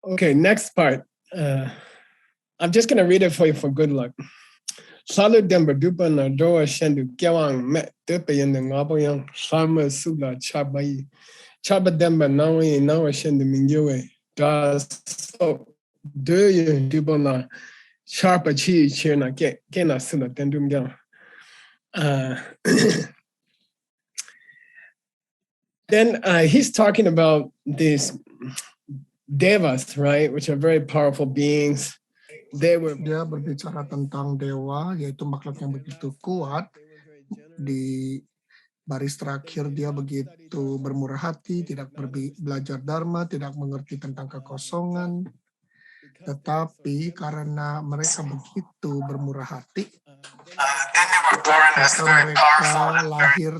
Okay, next part. I'm just going to read it for you for good luck. Salu demba dupa na doa shendu gyawang met dupa yin the ngaboyang sama sula chabai. Chaba demba nawe nawa shendu mingyoe. Da so do you dupa na sharpa chi chena get gena sula dendum gyang. Then he's talking about these devas, right, which are very powerful beings. Dia berbicara tentang dewa, yaitu makhluk yang begitu kuat. Di baris terakhir dia begitu bermurah hati, tidak belajar dharma, tidak mengerti tentang kekosongan. Tetapi karena mereka begitu bermurah hati, mereka lahir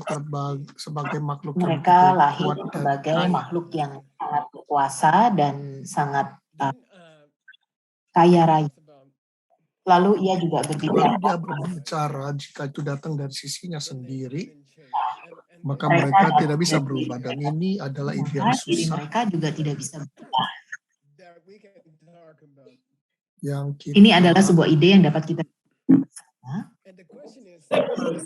sebagai makhluk yang kuat sebagai makhluk yang sangat berkuasa dan sangat kaya raya. Lalu ia juga berbicara jika itu datang dari sisinya sendiri, maka mereka tidak bisa berubah, dan ini adalah ide yang susah. Mereka juga tidak bisa berubah. Kita, ini adalah sebuah ide yang dapat kita.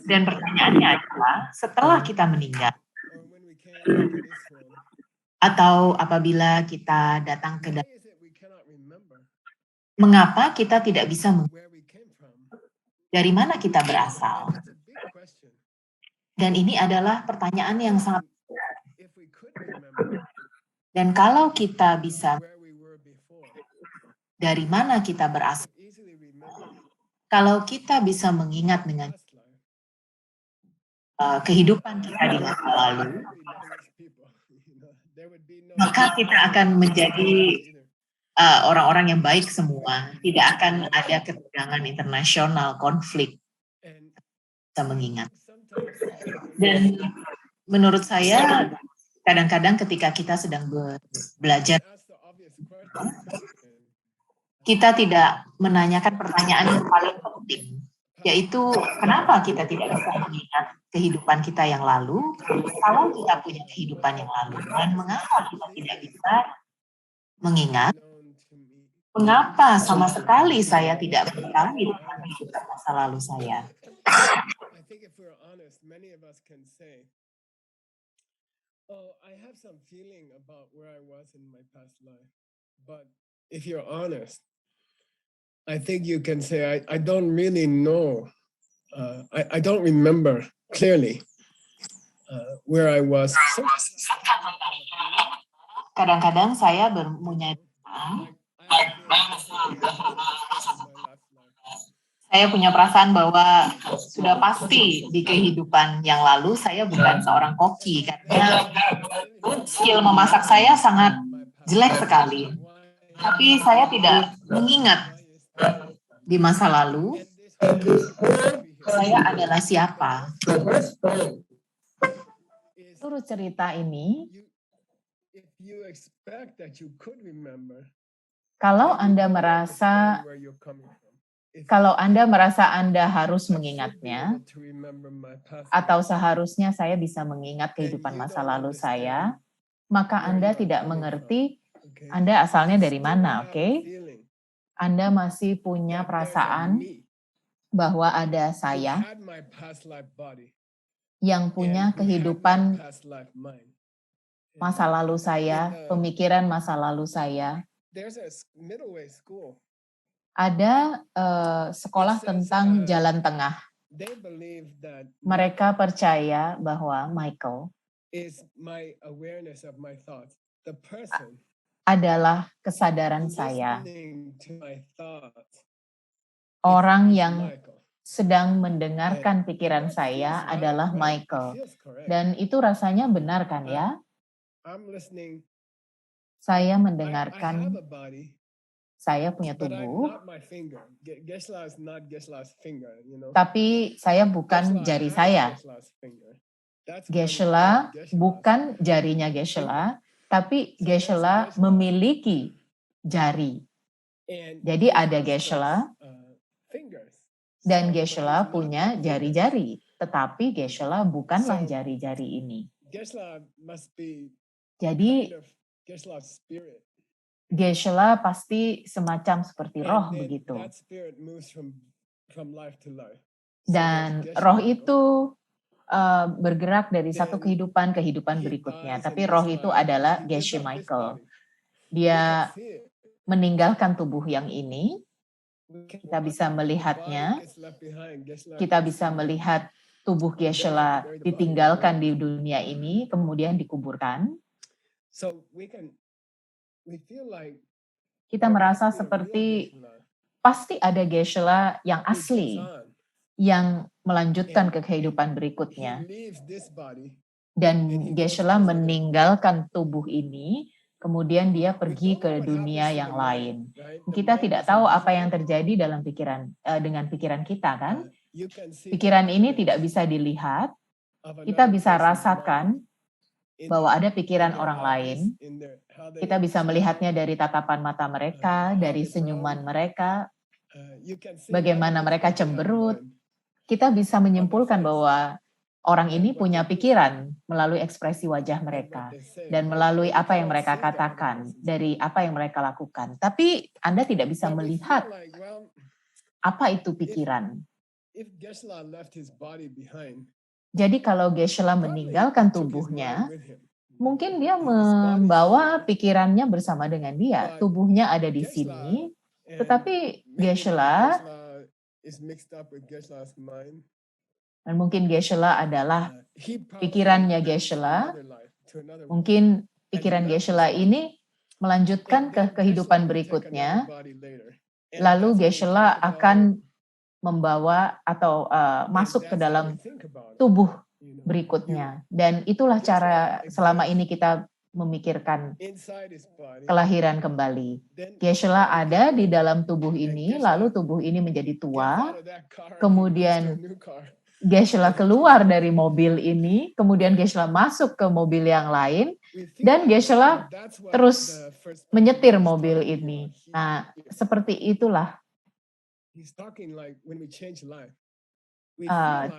Dan pertanyaannya adalah, setelah kita meninggal, atau apabila kita datang ke mengapa kita tidak bisa dari mana kita berasal? Dan ini adalah pertanyaan yang sangat. Dan kalau kita bisa dari mana kita berasal, kalau kita bisa mengingat dengan kehidupan kita di masa lalu, maka kita akan menjadi orang-orang yang baik semua. Tidak akan ada ketegangan internasional, konflik. Kita mengingat. Dan menurut saya, kadang-kadang ketika kita sedang belajar, kita tidak menanyakan pertanyaan yang paling penting, yaitu kenapa kita tidak bisa mengingat kehidupan kita yang lalu, kalau kita punya kehidupan yang lalu, dan mengapa kita tidak bisa mengingat, mengapa sama sekali saya tidak mengetahui tentang kehidupan masa lalu saya. I have some feeling about where I was in my past life, but if you're honest, I think you can say I don't really know. I don't remember clearly where I was. Kadang-kadang saya punya perasaan bahwa sudah pasti di kehidupan yang lalu saya bukan seorang koki, karena skill memasak saya sangat jelek sekali. Tapi saya tidak mengingat di masa lalu saya adalah siapa. Menurut cerita ini, kalau Anda merasa Anda harus mengingatnya, atau seharusnya saya bisa mengingat kehidupan masa lalu saya, maka Anda tidak mengerti Anda asalnya dari mana, oke? Anda masih punya perasaan bahwa ada saya yang punya kehidupan masa lalu saya, pemikiran masa lalu saya. Ada sekolah tentang jalan tengah. Mereka percaya bahwa Michael adalah kesadaran saya. Orang yang sedang mendengarkan pikiran saya adalah Michael. Dan itu rasanya benar kan ya? Saya mendengarkan, saya punya tubuh, tapi saya bukan jari saya. Geshe-la bukan jarinya Geshe-la, tapi Geshe-la memiliki jari. Jadi ada Geshe-la, dan Geshe-la punya jari-jari, tetapi Geshe-la bukanlah jari-jari ini. Jadi Geshe-la pasti semacam seperti roh begitu. Dan roh itu bergerak dari satu kehidupan ke kehidupan berikutnya. Tapi roh itu adalah Geshe Michael. Dia meninggalkan tubuh yang ini. Kita bisa melihatnya. Kita bisa melihat tubuh Geshe-la ditinggalkan di dunia ini, kemudian dikuburkan. Kita merasa seperti pasti ada Geshe-la yang asli, yang melanjutkan ke kehidupan berikutnya. Dan Geshe-la meninggalkan tubuh ini, kemudian dia pergi ke dunia yang lain. Kita tidak tahu apa yang terjadi dalam dengan pikiran kita, kan? Pikiran ini tidak bisa dilihat, kita bisa rasakan bahwa ada pikiran orang lain. Kita bisa melihatnya dari tatapan mata mereka, dari senyuman mereka, bagaimana mereka cemberut. Kita bisa menyimpulkan bahwa orang ini punya pikiran melalui ekspresi wajah mereka dan melalui apa yang mereka katakan, dari apa yang mereka lakukan. Tapi Anda tidak bisa melihat apa itu pikiran. Jadi kalau Geshe-la meninggalkan tubuhnya, mungkin dia membawa pikirannya bersama dengan dia. Tubuhnya ada di sini, tetapi Geshe-la, dan mungkin Geshe-la adalah pikirannya Geshe-la. Mungkin pikiran Geshe-la ini melanjutkan ke kehidupan berikutnya. Lalu Geshe-la akan membawa atau masuk ke dalam tubuh berikutnya. Dan itulah cara selama ini kita memikirkan kelahiran kembali. Geshe-la ada di dalam tubuh ini, lalu tubuh ini menjadi tua, kemudian Geshe-la keluar dari mobil ini, kemudian Geshe-la masuk ke mobil yang lain, dan Geshe-la terus menyetir mobil ini. Nah, seperti itulah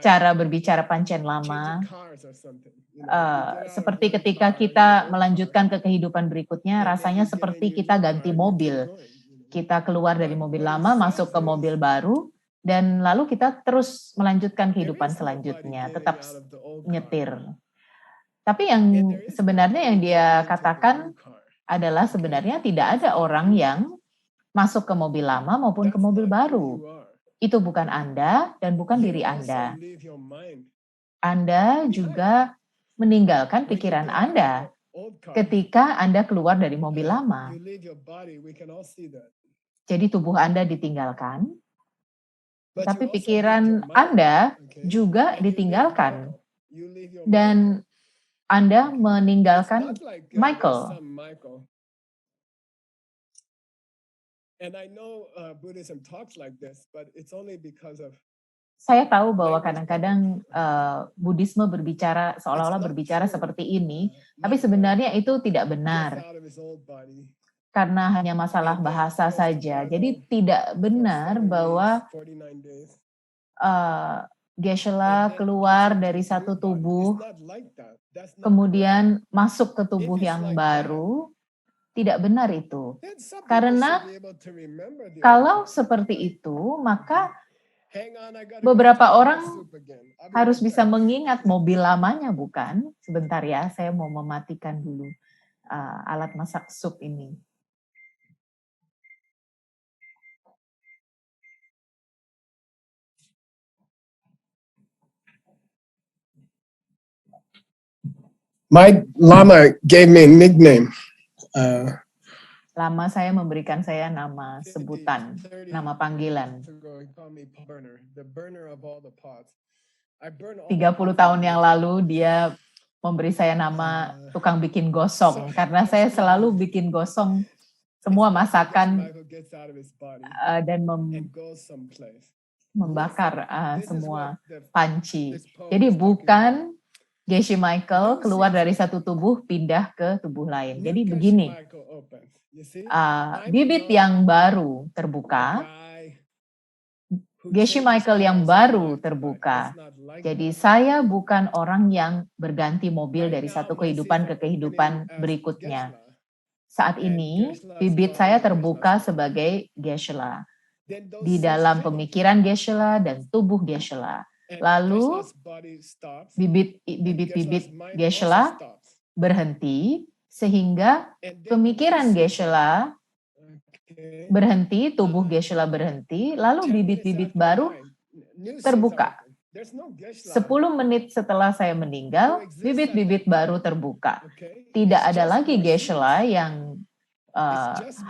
cara berbicara Panchen Lama. Seperti ketika kita melanjutkan ke kehidupan berikutnya, rasanya seperti kita ganti mobil. Kita keluar dari mobil lama, masuk ke mobil baru, dan lalu kita terus melanjutkan kehidupan selanjutnya, tetap nyetir. Tapi yang sebenarnya yang dia katakan adalah sebenarnya tidak ada orang yang masuk ke mobil lama maupun ke mobil baru. Itu bukan Anda dan bukan diri Anda. Anda juga meninggalkan pikiran Anda ketika Anda keluar dari mobil lama. Jadi tubuh Anda ditinggalkan, tapi pikiran Anda juga ditinggalkan. Dan Anda meninggalkan Michael. Saya tahu bahwa kadang-kadang Buddhisme berbicara seolah-olah berbicara seperti ini, tapi sebenarnya itu tidak benar. Karena hanya masalah bahasa saja. Jadi tidak benar bahwa Geshe-la keluar dari satu tubuh, kemudian masuk ke tubuh yang baru. Tidak benar itu. Karena kalau seperti itu, maka beberapa orang harus bisa mengingat mobil lamanya, bukan? Sebentar ya, saya mau mematikan dulu alat masak sup ini. My lama gave me a nickname. Lama saya memberikan saya nama sebutan, nama panggilan. 30 tahun yang lalu dia memberi saya nama tukang bikin gosong, karena saya selalu bikin gosong semua masakan dan membakar semua panci. Jadi bukan Geshe Michael keluar dari satu tubuh pindah ke tubuh lain. Jadi begini, bibit yang baru terbuka, Geshe Michael yang baru terbuka. Jadi saya bukan orang yang berganti mobil dari satu kehidupan ke kehidupan berikutnya. Saat ini, bibit saya terbuka sebagai Geshe-la. Di dalam pemikiran Geshe-la dan tubuh Geshe-la. Lalu, bibit-bibit Geshe-la berhenti, sehingga pemikiran Geshe-la berhenti, tubuh Geshe-la berhenti, lalu bibit-bibit baru terbuka. 10 menit setelah saya meninggal, bibit-bibit baru terbuka. Tidak ada lagi Geshe-la yang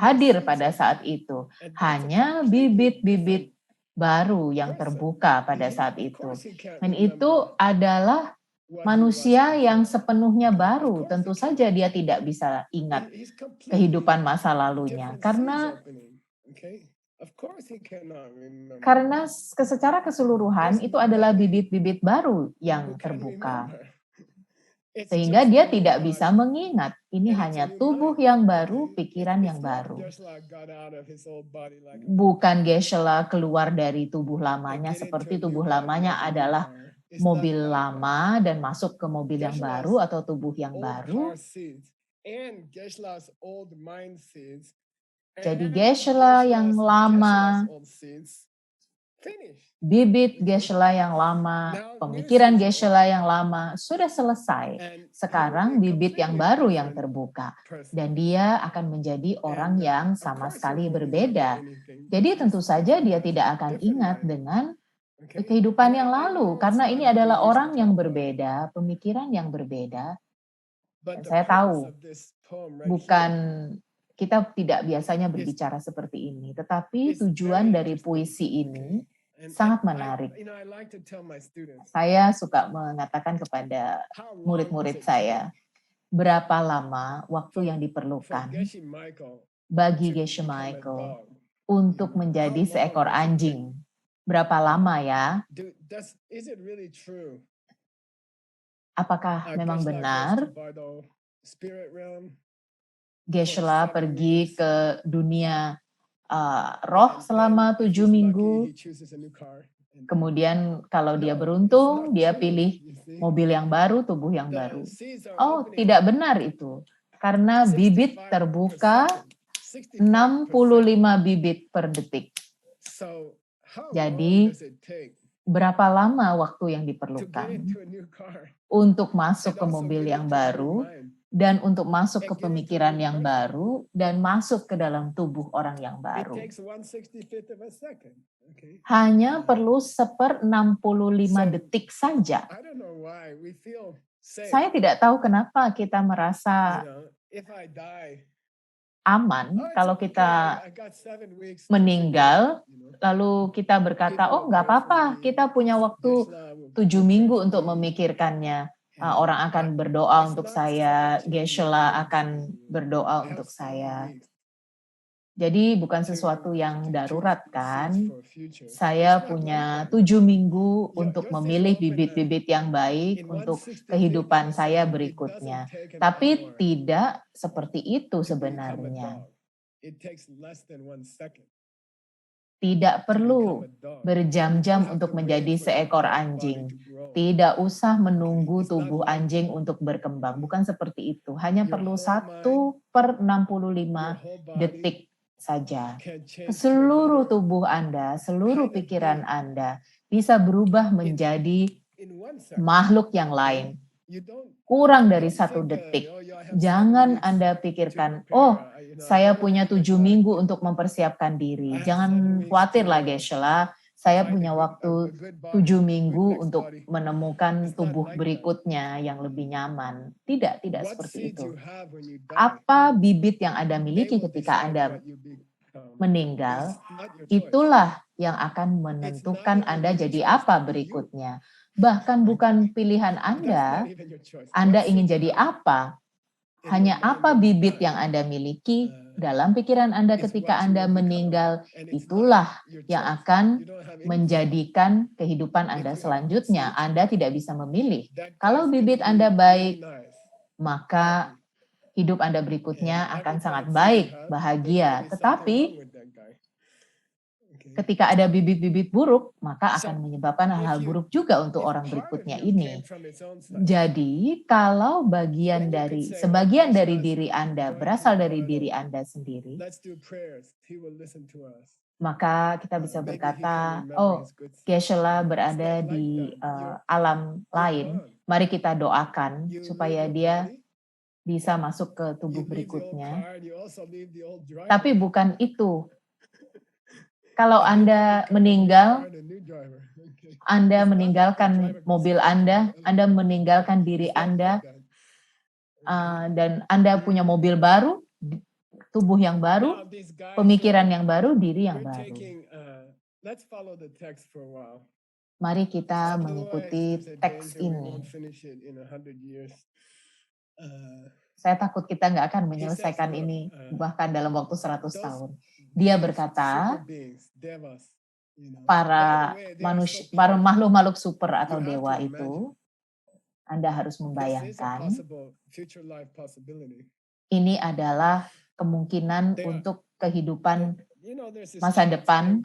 hadir pada saat itu. Hanya bibit-bibit baru yang terbuka pada saat itu. Dan itu adalah manusia yang sepenuhnya baru. Tentu saja dia tidak bisa ingat kehidupan masa lalunya. Karena secara keseluruhan itu adalah bibit-bibit baru yang terbuka. Sehingga dia tidak bisa mengingat. Ini hanya tubuh yang baru, pikiran yang baru. Bukan Geshe-la keluar dari tubuh lamanya, seperti tubuh lamanya adalah mobil lama dan masuk ke mobil yang baru atau tubuh yang baru. Jadi Geshe-la yang lama, bibit Geshe-la yang lama, pemikiran Geshe-la yang lama sudah selesai. Sekarang bibit yang baru yang terbuka. Dan dia akan menjadi orang yang sama sekali berbeda. Jadi tentu saja dia tidak akan ingat dengan kehidupan yang lalu. Karena ini adalah orang yang berbeda, pemikiran yang berbeda. Dan saya tahu, bukan kita tidak biasanya berbicara seperti ini. Tetapi tujuan dari puisi ini sangat menarik. Saya suka mengatakan kepada murid-murid saya, berapa lama waktu yang diperlukan bagi Geshe Michael untuk menjadi seekor anjing? Berapa lama ya? Apakah memang benar Geshe-la pergi ke dunia roh selama 7 minggu. Kemudian kalau dia beruntung, dia pilih mobil yang baru, tubuh yang baru. Oh, tidak benar itu. Karena bibit terbuka 65 bibit per detik. Jadi, berapa lama waktu yang diperlukan untuk masuk ke mobil yang baru, dan untuk masuk ke pemikiran yang baru, dan masuk ke dalam tubuh orang yang baru. Hanya perlu 1/65 detik saja. Saya tidak tahu kenapa kita merasa aman kalau kita meninggal, lalu kita berkata, oh nggak apa-apa, kita punya waktu 7 minggu untuk memikirkannya. Orang akan berdoa untuk saya, Geshe-la akan berdoa untuk saya. Jadi bukan sesuatu yang darurat kan. Saya punya 7 minggu untuk memilih bibit-bibit yang baik untuk kehidupan saya berikutnya. Tapi tidak seperti itu sebenarnya. Tidak perlu berjam-jam untuk menjadi seekor anjing. Tidak usah menunggu tubuh anjing untuk berkembang. Bukan seperti itu. Hanya perlu 1/65 detik saja. Seluruh tubuh Anda, seluruh pikiran Anda bisa berubah menjadi makhluk yang lain. Kurang dari 1 detik. Jangan Anda pikirkan, oh saya punya 7 minggu untuk mempersiapkan diri. Jangan khawatirlah Geshe-la, saya punya waktu 7 minggu untuk menemukan tubuh berikutnya yang lebih nyaman. Tidak seperti itu. Apa bibit yang Anda miliki ketika Anda meninggal, itulah yang akan menentukan Anda jadi apa berikutnya. Bahkan bukan pilihan Anda ingin jadi apa. Hanya apa bibit yang Anda miliki dalam pikiran Anda ketika Anda meninggal, itulah yang akan menjadikan kehidupan Anda selanjutnya. Anda tidak bisa memilih. Kalau bibit Anda baik, maka hidup Anda berikutnya akan sangat baik, bahagia. Tetapi Ketika ada bibit-bibit buruk, maka akan menyebabkan hal-hal buruk juga untuk orang berikutnya ini. Jadi, kalau sebagian dari diri Anda berasal dari diri Anda sendiri, maka kita bisa berkata, oh, Geshe-la berada di alam lain, mari kita doakan supaya dia bisa masuk ke tubuh berikutnya. Tapi bukan itu. Kalau Anda meninggal, Anda meninggalkan mobil Anda meninggalkan diri Anda, dan Anda punya mobil baru, tubuh yang baru, pemikiran yang baru, diri yang baru. Mari kita mengikuti teks ini. Saya takut kita nggak akan menyelesaikan ini bahkan dalam waktu 100 tahun. Dia berkata, para makhluk-makhluk super atau dewa itu, Anda harus membayangkan, ini adalah kemungkinan untuk kehidupan masa depan.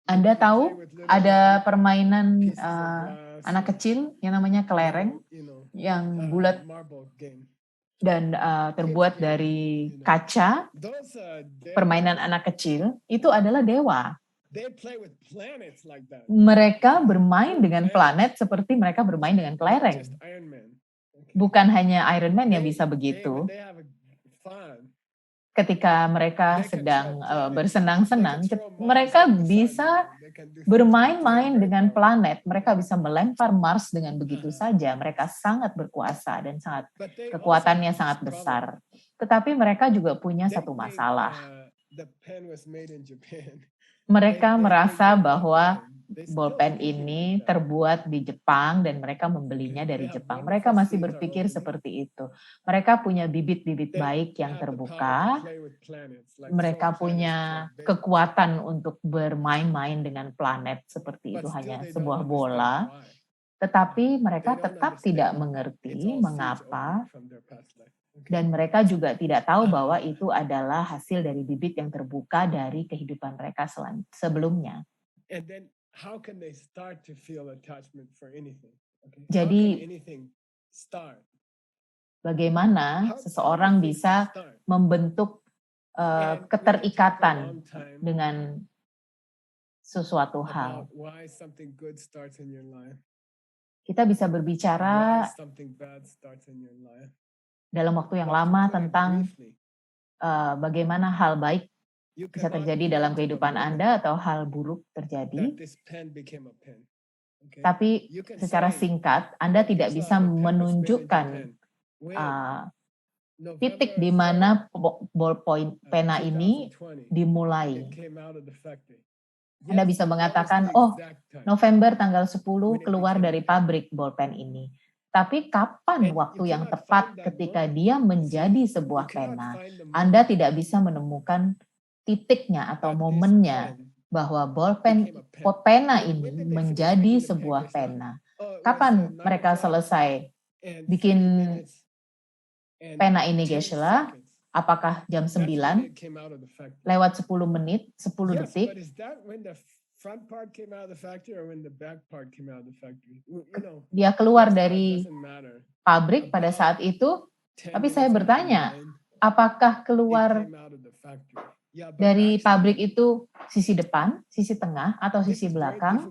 Anda tahu ada permainan anak kecil yang namanya kelereng, yang bulat dan terbuat dari kaca. Permainan anak kecil itu adalah dewa. Mereka bermain dengan planet seperti mereka bermain dengan kelereng. Bukan hanya Iron Man yang bisa begitu. Ketika mereka sedang bersenang-senang, mereka bisa bermain-main dengan planet. Mereka bisa melempar Mars dengan begitu saja. Mereka sangat berkuasa dan kekuatannya sangat besar. Tetapi mereka juga punya satu masalah. Mereka merasa bahwa bolpen ini terbuat di Jepang dan mereka membelinya dari Jepang. Mereka masih berpikir seperti itu. Mereka punya bibit-bibit baik yang terbuka. Mereka punya kekuatan untuk bermain-main dengan planet seperti itu, hanya sebuah bola. Tetapi mereka tetap tidak mengerti mengapa, dan mereka juga tidak tahu bahwa itu adalah hasil dari bibit yang terbuka dari kehidupan mereka sebelumnya. Jadi, bagaimana seseorang bisa membentuk keterikatan dengan sesuatu hal? Kita bisa berbicara dalam waktu yang lama tentang bagaimana hal baik bisa terjadi dalam kehidupan Anda atau hal buruk terjadi. Tapi secara singkat, Anda tidak bisa menunjukkan titik di mana ballpoint pena ini dimulai. Anda bisa mengatakan, oh, November tanggal 10 keluar dari pabrik bolpen ini. Tapi kapan waktu yang tepat ketika dia menjadi sebuah pena? Anda tidak bisa menemukan titiknya atau momennya bahwa pena ini menjadi sebuah pena. Kapan mereka selesai bikin pena ini, Geshe-la? Apakah jam 9? Lewat 10 menit, 10 detik? Dia keluar dari pabrik pada saat itu, tapi saya bertanya, apakah keluar dari pabrik itu sisi depan, sisi tengah, atau sisi belakang?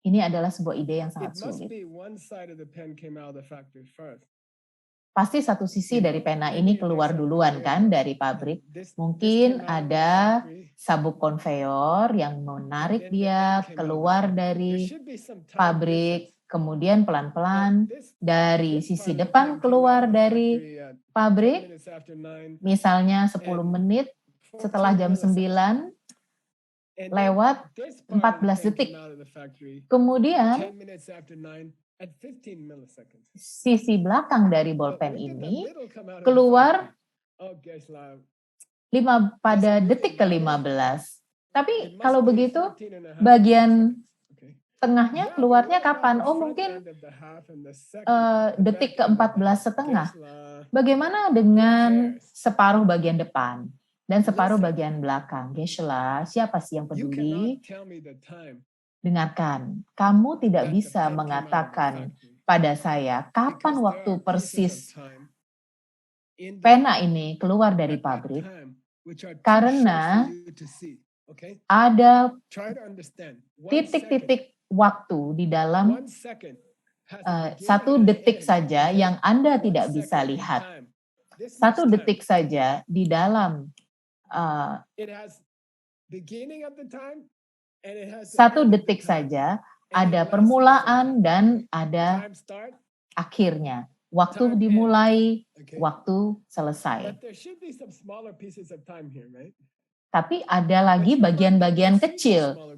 Ini adalah sebuah ide yang sangat sulit. Pasti satu sisi dari pena ini keluar duluan kan dari pabrik. Mungkin ada sabuk konveyor yang menarik dia keluar dari pabrik, kemudian pelan-pelan dari sisi depan keluar dari pabrik, misalnya 10 menit setelah jam 9 lewat 14 detik. Kemudian sisi belakang dari bolpen ini keluar pada detik ke-15. Tapi kalau begitu, bagian tengahnya keluarnya kapan? Oh, mungkin detik ke-14 setengah. Bagaimana dengan separuh bagian depan? dan separuh bagian belakang. Geshe-la, siapa sih yang peduli? Dengarkan, kamu tidak bisa mengatakan pada saya kapan waktu persis pena ini keluar dari pabrik, karena ada titik-titik waktu di dalam 1 detik saja yang Anda tidak bisa lihat. 1 detik saja di dalam 1 detik saja ada permulaan dan ada akhirnya. Waktu dimulai, waktu selesai. Tapi ada lagi bagian-bagian kecil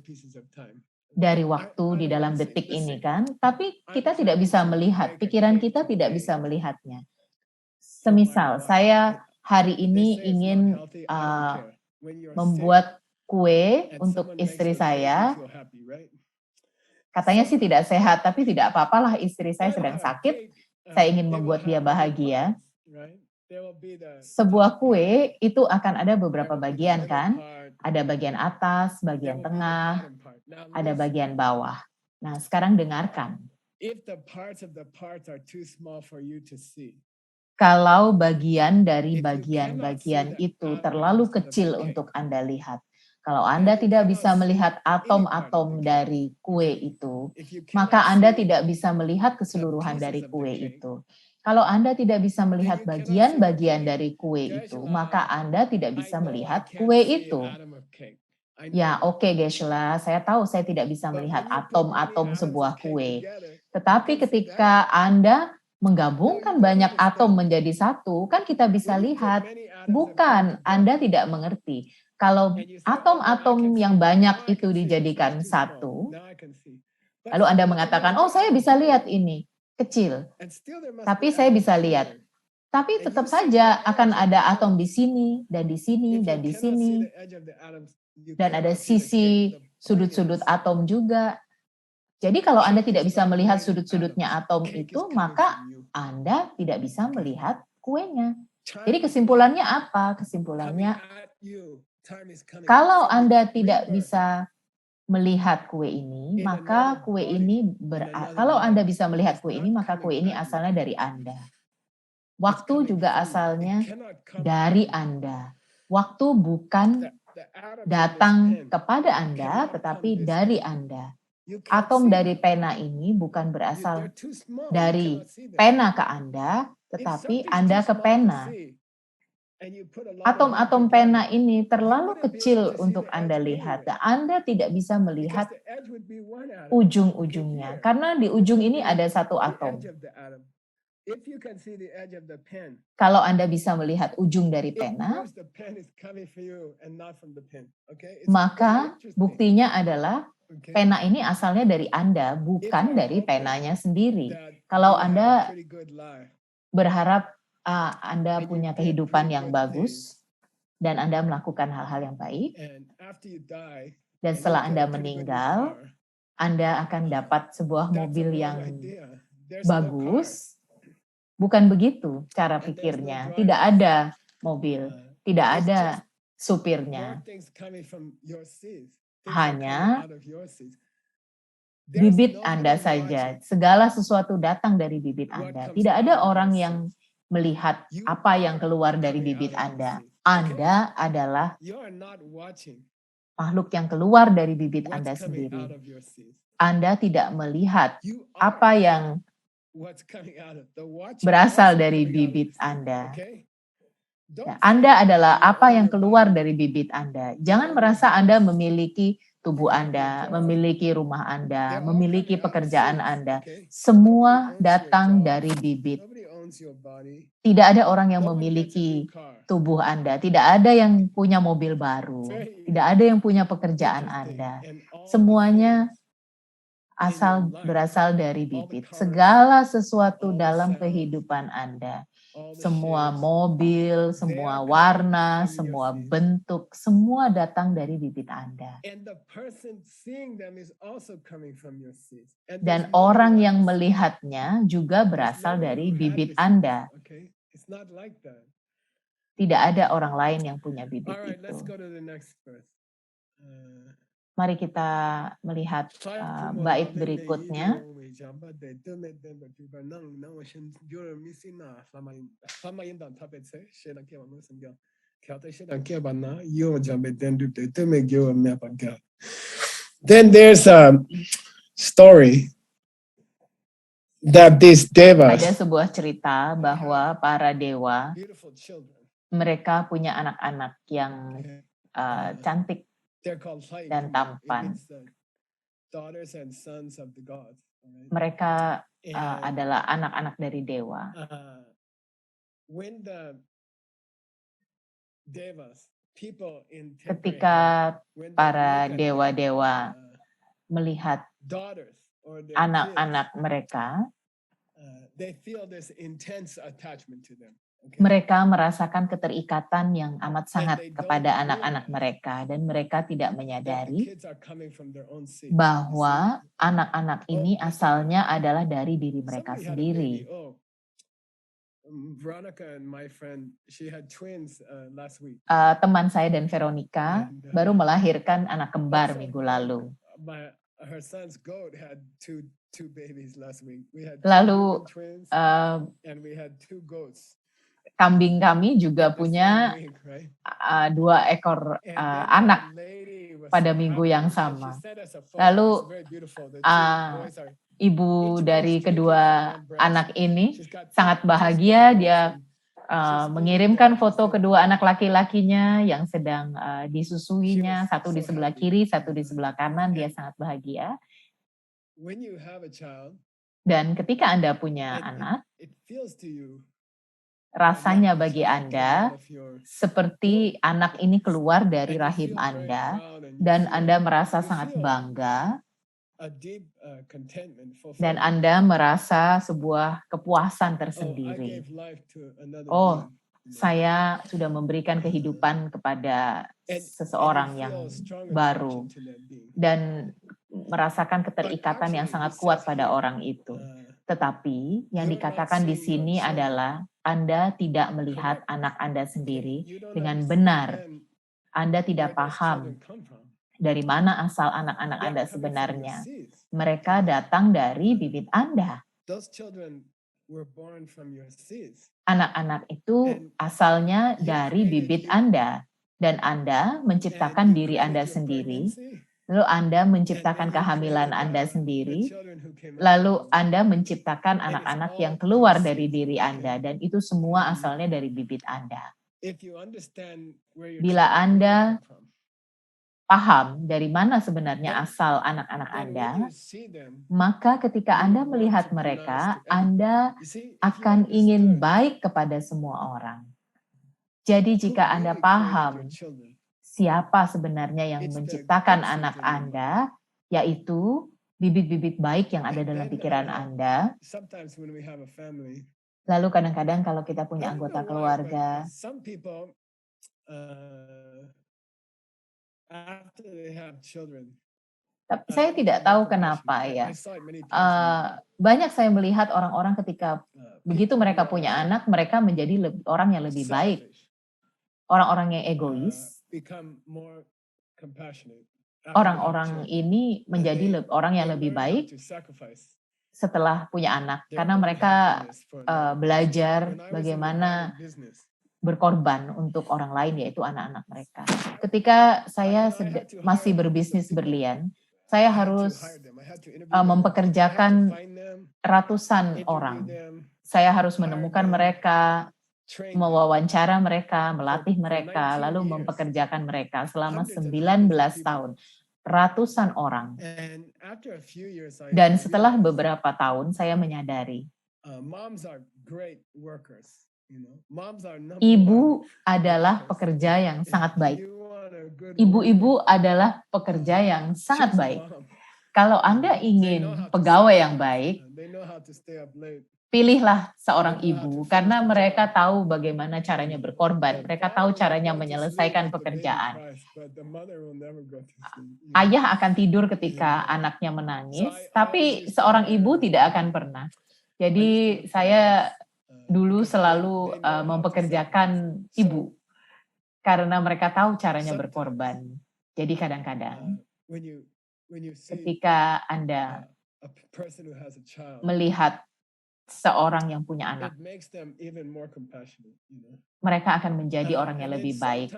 dari waktu di dalam detik ini kan. Tapi kita tidak bisa melihat, pikiran kita tidak bisa melihatnya. Semisal saya hari ini ingin membuat kue untuk istri saya. Katanya sih tidak sehat, tapi tidak apa-apalah, istri saya sedang sakit. Saya ingin membuat dia bahagia. Sebuah kue itu akan ada beberapa bagian kan? Ada bagian atas, bagian tengah, ada bagian bawah. Nah, sekarang dengarkan. Kalau bagian dari bagian-bagian itu terlalu kecil untuk Anda lihat, kalau Anda tidak bisa melihat atom-atom dari kue itu, maka Anda tidak bisa melihat keseluruhan dari kue itu. Kalau Anda tidak bisa melihat bagian-bagian dari kue itu, maka Anda tidak bisa melihat kue itu. Ya, oke, Geshe-la, saya tahu saya tidak bisa melihat atom-atom sebuah kue. Tetapi ketika Anda menggabungkan banyak atom menjadi satu, kan kita bisa lihat. Bukan, Anda tidak mengerti. Kalau atom-atom yang banyak itu dijadikan satu, lalu Anda mengatakan, oh saya bisa lihat ini, kecil. Tapi saya bisa lihat. Tapi tetap saja akan ada atom di sini, dan di sini, dan di sini. Dan ada sisi sudut-sudut atom juga. Jadi kalau Anda tidak bisa melihat sudut-sudutnya atom itu, maka Anda tidak bisa melihat kuenya. Jadi kesimpulannya apa? Kesimpulannya, kalau Anda tidak bisa melihat kue ini, maka kue ini kalau Anda bisa melihat kue ini, maka kue ini asalnya dari Anda. Waktu juga asalnya dari Anda. Waktu bukan datang kepada Anda, tetapi dari Anda. Atom dari pena ini bukan berasal dari pena ke Anda, tetapi Anda ke pena. Atom-atom pena ini terlalu kecil untuk Anda lihat. Dan Anda tidak bisa melihat ujung-ujungnya. Karena di ujung ini ada satu atom. Kalau Anda bisa melihat ujung dari pena, maka buktinya adalah pena ini asalnya dari Anda, bukan dari penanya sendiri. Kalau Anda berharap Anda punya kehidupan yang bagus, dan Anda melakukan hal-hal yang baik, dan setelah Anda meninggal, Anda akan dapat sebuah mobil yang bagus. Bukan begitu cara pikirnya. Tidak ada mobil, tidak ada supirnya. Hanya bibit Anda saja. Segala sesuatu datang dari bibit Anda. Tidak ada orang yang melihat apa yang keluar dari bibit Anda. Anda adalah makhluk yang keluar dari bibit Anda sendiri. Anda tidak melihat apa yang berasal dari bibit Anda. Anda adalah apa yang keluar dari bibit Anda. Jangan merasa Anda memiliki tubuh Anda, memiliki rumah Anda, memiliki pekerjaan Anda. Semua datang dari bibit. Tidak ada orang yang memiliki tubuh Anda. Tidak ada yang punya mobil baru. Tidak ada yang punya pekerjaan Anda. Semuanya berasal dari bibit. Segala sesuatu dalam kehidupan Anda. Semua mobil, semua warna, semua bentuk, semua datang dari bibit Anda. Dan orang yang melihatnya juga berasal dari bibit Anda. Tidak ada orang lain yang punya bibit Alright, let's itu. go to the next verse. Mari kita melihat bait berikutnya. Then there's a story that these devas, Ada sebuah cerita bahwa para dewa, beautiful children, mereka punya anak-anak yang cantik they're called light dan women. It tampan. means the daughters and sons of the gods. Right? Mereka And, adalah anak-anak dari dewa. when the devas, people in temporary Ketika heaven, when they para look at dewa-dewa their, melihat daughters or their anak-anak kids, mereka, they feel this intense attachment to them. Okay? mereka merasakan keterikatan yang amat sangat they don't kepada anak-anak realize mereka, dan mereka tidak that the menyadari kids are coming from their own seeds. bahwa anak-anak ini Oh, asalnya adalah dari diri mereka Somebody had a sendiri. baby. Oh, Veronica and my friend, she had twins last week. Teman saya dan Veronica And, baru melahirkan anak kembar also, minggu lalu. Her son's goat had two babies last week. We had Lalu, two twins and we had two goats. Kambing kami juga the punya same week, right? 2 ekor And then anak that lady was pada so minggu happy, yang and she sama. sent us a photo. Lalu, It's very beautiful. The two boys are ibu each dari one's drinking kedua from one breast. anak ini She's got sangat two bahagia. small Dia boys and she's mengirimkan feeding them. foto kedua anak laki-lakinya yang sedang disusuinya, satu di so sebelah happy. kiri, satu di sebelah kanan. Dia sangat bahagia. When you have a child, Dan ketika Anda punya and anak, it feels to you rasanya like the bagi child came Anda out of your seperti anak ini keluar dari and you rahim feel very Anda, proud and dan you Anda feel merasa sangat bangga, a deep contentment, dan fulfillment. Anda merasa sebuah kepuasan I tersendiri. gave life to another Oh, being. saya sudah memberikan kehidupan kepada And seseorang you yang feel strong baru, attraction to that being. dan merasakan keterikatan yang sangat kuat pada orang itu. Tetapi yang You're not dikatakan di seeing sini your children adalah Anda tidak melihat correctly. anak Anda Okay, sendiri you don't dengan benar. understand Anda where tidak those paham children come from. dari mana asal anak-anak They're Anda coming from your sebenarnya. seeds. Mereka datang dari bibit Anda. Those children were born from your seeds. Anak-anak itu And asalnya you dari created bibit you. Anda. Dan Anda And menciptakan you diri created Anda your sendiri. pregnancy. Lalu Anda And menciptakan then you kehamilan created Anda the sendiri. children who came out Lalu from you. Anda menciptakan And it's anak-anak all yang from keluar your dari seeds. diri Okay. Anda. Dan itu semua asalnya dari bibit Anda. If you understand where your Bila children Anda really come from, paham dari mana sebenarnya then, asal anak-anak then Anda, when you see them, maka ketika you Anda want melihat to be nice mereka, to everybody. Anda You see, if you akan ingin understood baik kepada semua orang. Jadi who jika Anda really created your paham children, siapa sebenarnya yang it's the menciptakan good seeds anak in your Anda, mind. yaitu bibit-bibit baik yang ada And dalam then pikiran Anda. sometimes when we have a family, Lalu kadang-kadang kalau kita punya I don't anggota know why, keluarga, but some people after they have children, tapi saya tidak tahu kenapa ya. I saw it many times. Banyak saya melihat orang-orang ketika begitu People mereka who punya are anak, mereka menjadi orang yang lebih baik. selfish, Orang-orang yang egois, become more compassionate. After they have orang-orang children. ini menjadi orang yang They lebih learn how baik to sacrifice setelah punya anak. their Karena own mereka happiness for another. belajar When I was in the bagaimana Bible business, berkorban untuk orang lain, yaitu anak-anak mereka. Ketika saya masih berbisnis berlian, saya I had to harus hire them. I had to interview them. mempekerjakan I had to find them, ratusan interview orang. them, Saya harus menemukan mereka, train them. mewawancara mereka, melatih For mereka, 19 lalu years. mempekerjakan mereka selama Hundreds and 19 hundreds of tahun. Ratusan orang. And after a few years, Dan setelah realized, beberapa tahun, saya menyadari, moms are great workers. You know, moms are number ibu one adalah workers. pekerja yang If sangat baik. you want a good Ibu-ibu worker, adalah pekerja yang sangat choose a baik. mom. Kalau Anda They know ingin how to pegawai yang sacrifice. baik, They know how to stay up late. pilihlah seorang They know how ibu, to karena finish the mereka job. tahu bagaimana caranya berkorban. The Mereka father tahu will caranya go to sleep menyelesaikan if the baby pekerjaan. cries, but the mother will never go to sleep. You know? Ayah akan tidur ketika Yeah. anaknya menangis, So I tapi always used to seorang hire ibu them. tidak akan pernah. I Jadi used to look for saya moms, dulu selalu mempekerjakan ibu karena mereka tahu caranya berkorban. Jadi kadang-kadang ketika Anda melihat seorang yang punya anak, mereka akan menjadi orang yang lebih baik,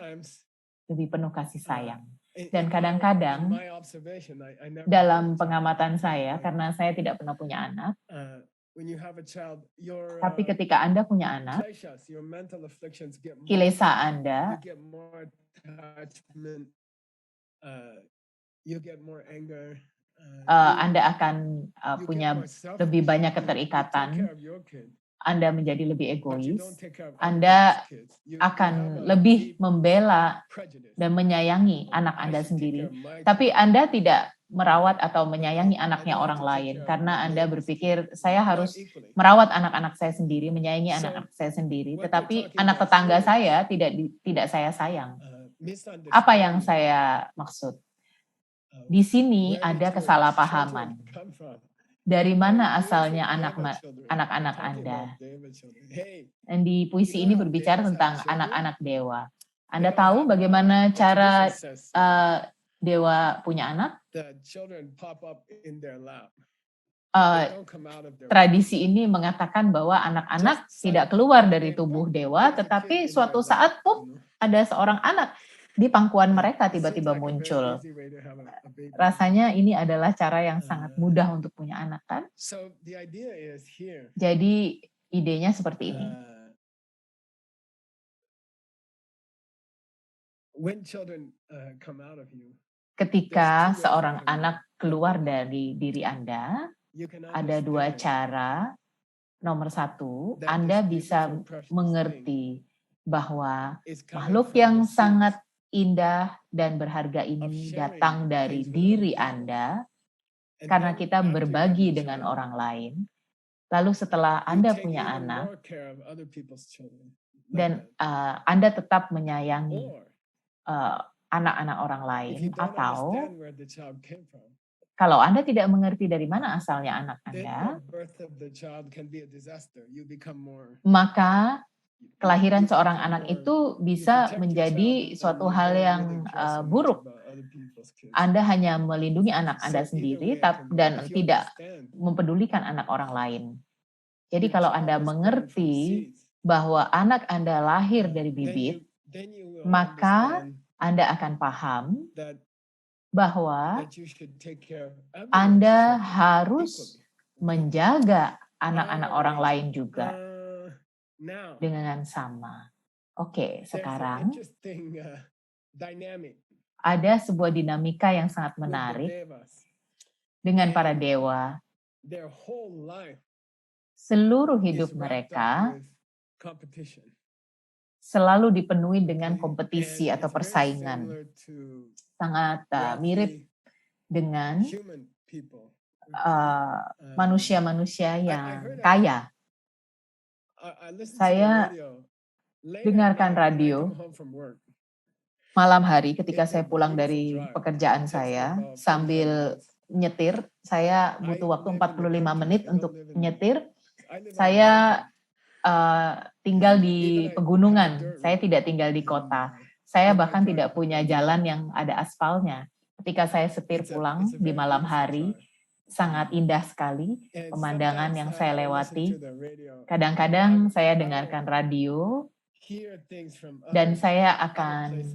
lebih penuh kasih sayang. Dan kadang-kadang dalam pengamatan saya, karena saya tidak pernah punya anak, tapi ketika Anda punya anak, kilesa Anda Anda akan punya lebih banyak keterikatan, Anda menjadi lebih egois, Anda akan lebih membela dan menyayangi anak Anda sendiri. Tapi Anda tidak merawat atau menyayangi anaknya orang lain karena Anda berpikir saya harus merawat anak-anak saya sendiri, menyayangi anak-anak saya sendiri, tetapi anak tetangga saya tidak saya sayang. Apa yang saya maksud? Di sini ada kesalahpahaman. Dari mana asalnya anak-anak Anda? Dan di puisi ini berbicara tentang anak-anak dewa. Anda tahu bagaimana cara dewa punya anak? Tradisi ini mengatakan bahwa anak-anak tidak keluar dari tubuh dewa, tetapi suatu saat ada seorang anak di pangkuan mereka tiba-tiba muncul. Rasanya ini adalah cara yang sangat mudah untuk punya anak, kan? Jadi idenya seperti ini. Ketika seorang anak keluar dari diri Anda, ada dua cara. Nomor satu, Anda bisa mengerti bahwa makhluk yang sangat indah dan berharga ini datang dari diri Anda karena kita berbagi dengan orang lain. Lalu setelah Anda punya anak dan Anda tetap menyayangi anak-anak orang lain, atau kalau Anda tidak mengerti dari mana asalnya anak Anda, maka kelahiran seorang anak itu bisa menjadi suatu hal yang buruk. Anda hanya melindungi anak Anda sendiri dan tidak mempedulikan anak orang lain. Jadi kalau Anda mengerti bahwa anak Anda lahir dari bibit, maka Anda akan paham bahwa Anda harus menjaga anak-anak orang lain juga dengan sama. Oke, sekarang ada sebuah dinamika yang sangat menarik dengan para dewa. Seluruh hidup mereka selalu dipenuhi dengan kompetisi atau persaingan. Sangat mirip dengan manusia-manusia yang kaya. Saya dengarkan radio malam hari ketika saya pulang dari pekerjaan saya sambil nyetir. Saya butuh waktu 45 menit untuk nyetir. Saya tinggal di pegunungan, saya tidak tinggal di kota. Saya bahkan tidak punya jalan yang ada aspalnya. Ketika saya setir pulang di malam hari, sangat indah sekali pemandangan yang saya lewati. Kadang-kadang saya dengarkan radio, dan saya akan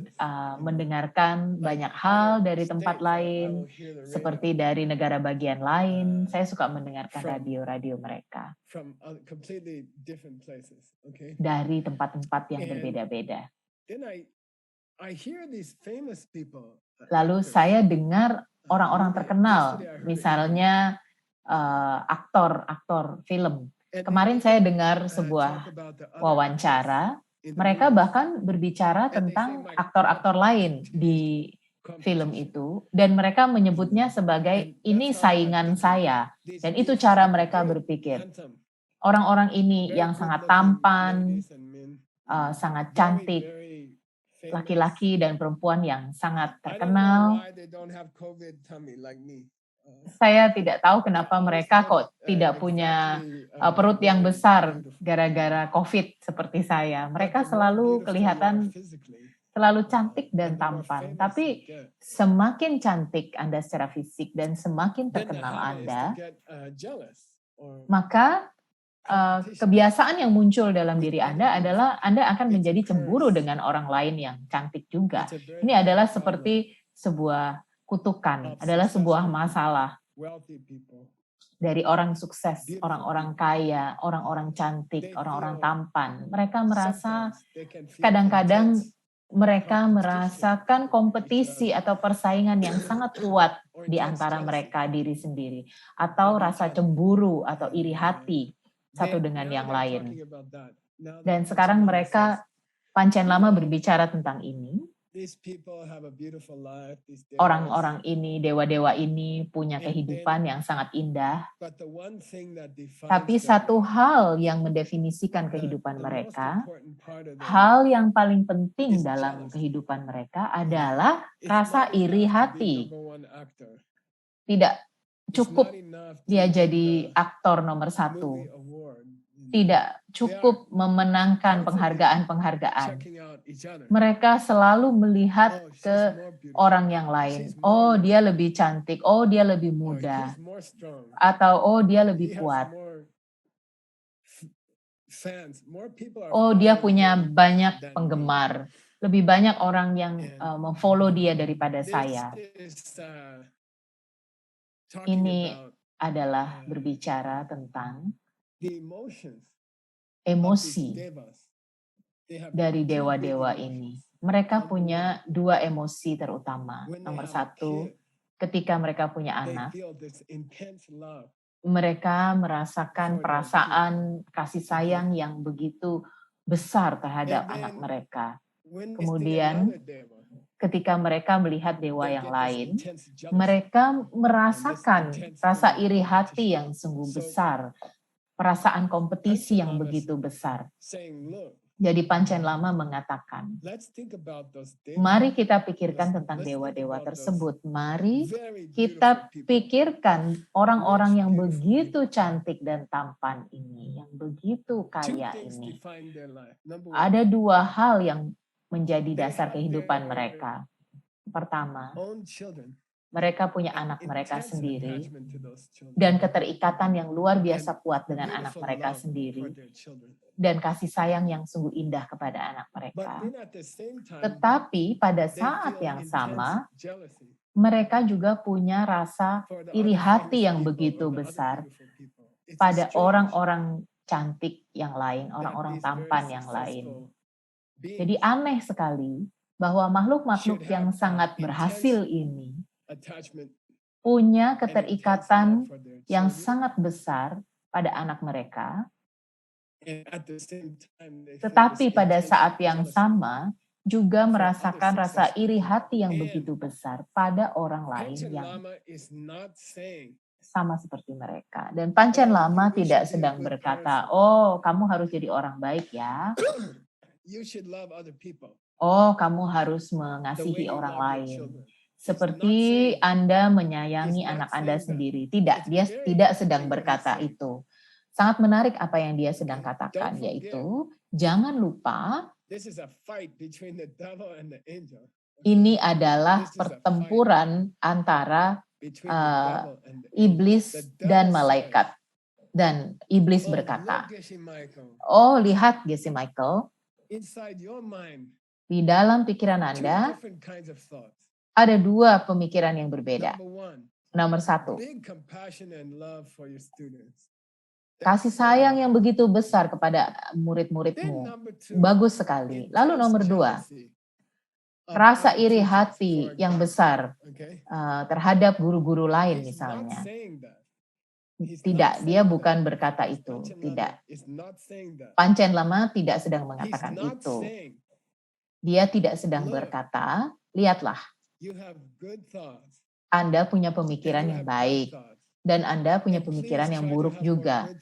mendengarkan banyak hal dari tempat lain, seperti dari negara bagian lain. Saya suka mendengarkan radio-radio mereka dari tempat-tempat yang berbeda-beda. Lalu saya dengar orang-orang terkenal, misalnya aktor film. Kemarin saya dengar sebuah wawancara. Mereka bahkan berbicara tentang aktor-aktor lain di film itu, dan mereka menyebutnya sebagai ini saingan saya, dan itu cara mereka berpikir. Orang-orang ini yang sangat tampan, sangat cantik, laki-laki dan perempuan yang sangat terkenal, Saya tidak tahu kenapa mereka kok tidak punya perut yang besar gara-gara COVID seperti saya. Mereka selalu kelihatan selalu cantik dan tampan. Tapi semakin cantik Anda secara fisik dan semakin terkenal Anda, maka kebiasaan yang muncul dalam diri Anda adalah Anda akan menjadi cemburu dengan orang lain yang cantik juga. Ini adalah seperti sebuah kutukan, adalah sebuah masalah dari orang sukses, orang-orang kaya, orang-orang cantik, orang-orang tampan. Mereka merasa kadang-kadang mereka merasakan kompetisi atau persaingan yang sangat kuat di antara mereka diri sendiri, atau rasa cemburu atau iri hati satu dengan yang lain. Dan sekarang mereka Panchen Lama berbicara tentang ini. Orang-orang ini, dewa-dewa ini punya kehidupan yang sangat indah. Tapi satu hal yang mendefinisikan kehidupan mereka, hal yang paling penting dalam kehidupan mereka adalah rasa iri hati. Tidak cukup dia jadi aktor nomor satu. Tidak cukup memenangkan penghargaan-penghargaan. Mereka selalu melihat ke orang yang lain. Oh, dia lebih cantik. Oh, dia lebih muda. Atau oh, dia lebih kuat. Oh, dia punya banyak penggemar. Lebih banyak orang yang memfollow dia daripada saya. Ini adalah berbicara tentang emosi dari dewa-dewa ini. Mereka punya dua emosi terutama. Nomor satu, ketika mereka punya anak, mereka merasakan perasaan kasih sayang yang begitu besar terhadap anak mereka. Kemudian, ketika mereka melihat dewa yang lain, mereka merasakan rasa iri hati yang sungguh besar, perasaan kompetisi yang begitu besar. Jadi Panchen Lama mengatakan, mari kita pikirkan tentang dewa-dewa tersebut. Mari kita pikirkan orang-orang yang begitu cantik dan tampan ini, yang begitu kaya ini. Ada dua hal yang menjadi dasar kehidupan mereka. Pertama, mereka punya anak mereka sendiri dan keterikatan yang luar biasa kuat dengan anak mereka sendiri dan kasih sayang yang sungguh indah kepada anak mereka. Tetapi pada saat yang sama, mereka juga punya rasa iri hati yang begitu besar pada orang-orang cantik yang lain, orang-orang tampan yang lain. Jadi aneh sekali bahwa makhluk-makhluk yang sangat berhasil ini punya keterikatan yang sangat besar pada anak mereka, tetapi pada saat yang sama juga merasakan rasa iri hati yang begitu besar pada orang lain yang sama seperti mereka. Dan Panchen Lama tidak sedang berkata, oh kamu harus jadi orang baik ya. Oh kamu harus mengasihi orang lain. Seperti Anda menyayangi anak Anda sendiri. Tidak, dia tidak sedang berkata itu. Sangat menarik apa yang dia sedang katakan, yaitu jangan lupa ini adalah pertempuran antara iblis dan malaikat. Dan iblis berkata, oh lihat Geshe Michael, di dalam pikiran Anda, ada dua pemikiran yang berbeda. Nomor satu, kasih sayang yang begitu besar kepada murid-muridmu. Bagus sekali. Lalu nomor dua, rasa iri hati yang besar terhadap guru-guru lain misalnya. Tidak, dia bukan berkata itu. Tidak. Panchen Lama tidak sedang mengatakan itu. Dia tidak sedang berkata, lihatlah, Anda punya pemikiran yang baik, dan Anda punya pemikiran yang buruk juga.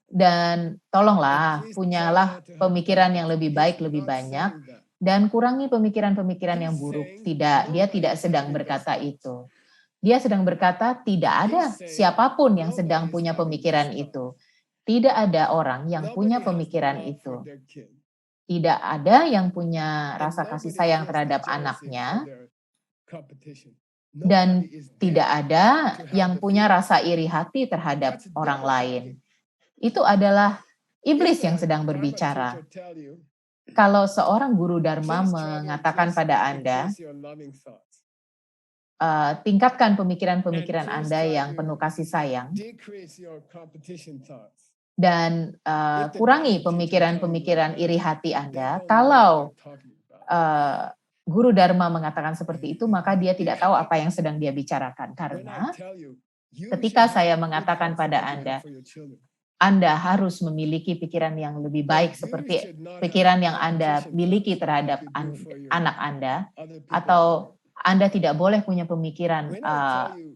Dan tolonglah, punyalah pemikiran yang lebih baik, lebih banyak, dan kurangi pemikiran-pemikiran yang buruk. Tidak, dia tidak sedang berkata itu. Dia sedang berkata, tidak ada siapapun yang sedang punya pemikiran itu. Tidak ada orang yang punya pemikiran itu. Tidak ada yang punya rasa kasih sayang terhadap anaknya, dan tidak ada yang punya rasa iri hati terhadap orang lain. Itu adalah iblis yang sedang berbicara. Kalau seorang guru Dharma mengatakan pada Anda, tingkatkan pemikiran-pemikiran Anda yang penuh kasih sayang, dan kurangi pemikiran-pemikiran iri hati Anda. Kalau guru Dharma mengatakan seperti itu, maka dia tidak tahu apa yang sedang dia bicarakan. Karena ketika saya mengatakan pada Anda harus memiliki pikiran yang lebih baik seperti pikiran yang Anda miliki terhadap anak Anda, atau Anda tidak boleh punya pemikiran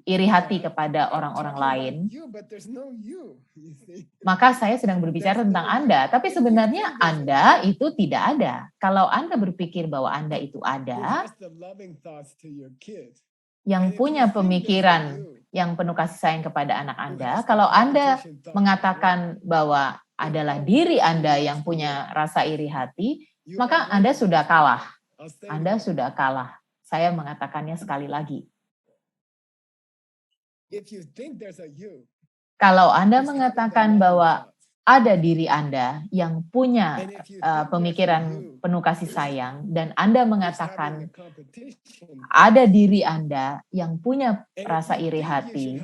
iri hati kepada orang-orang lain, maka saya sedang berbicara tentang Anda. Tapi sebenarnya Anda itu tidak ada. Kalau Anda berpikir bahwa Anda itu ada, yang punya pemikiran yang penuh kasih sayang kepada anak Anda, kalau Anda mengatakan bahwa adalah diri Anda yang punya rasa iri hati, maka Anda sudah kalah. Anda sudah kalah. Saya mengatakannya sekali lagi. Kalau Anda mengatakan bahwa ada diri Anda yang punya pemikiran penuh kasih sayang, dan Anda mengatakan ada diri Anda yang punya rasa iri hati,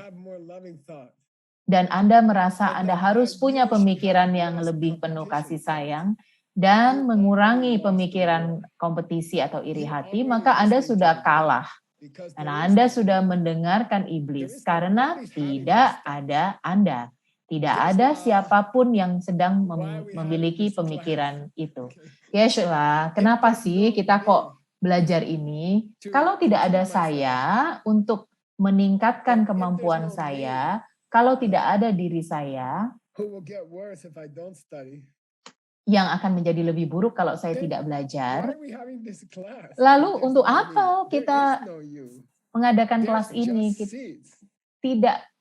dan Anda merasa Anda harus punya pemikiran yang lebih penuh kasih sayang, dan mengurangi pemikiran kompetisi atau iri hati, maka Anda sudah kalah. Karena Anda sudah mendengarkan iblis, karena tidak ada Anda. Tidak ada siapapun yang sedang memiliki pemikiran itu. Ya, Sheila, kenapa sih kita kok belajar ini? Kalau tidak ada saya untuk meningkatkan kemampuan saya, kalau tidak ada diri saya, yang akan menjadi lebih buruk kalau saya tidak belajar. Lalu untuk apa kita mengadakan kelas ini?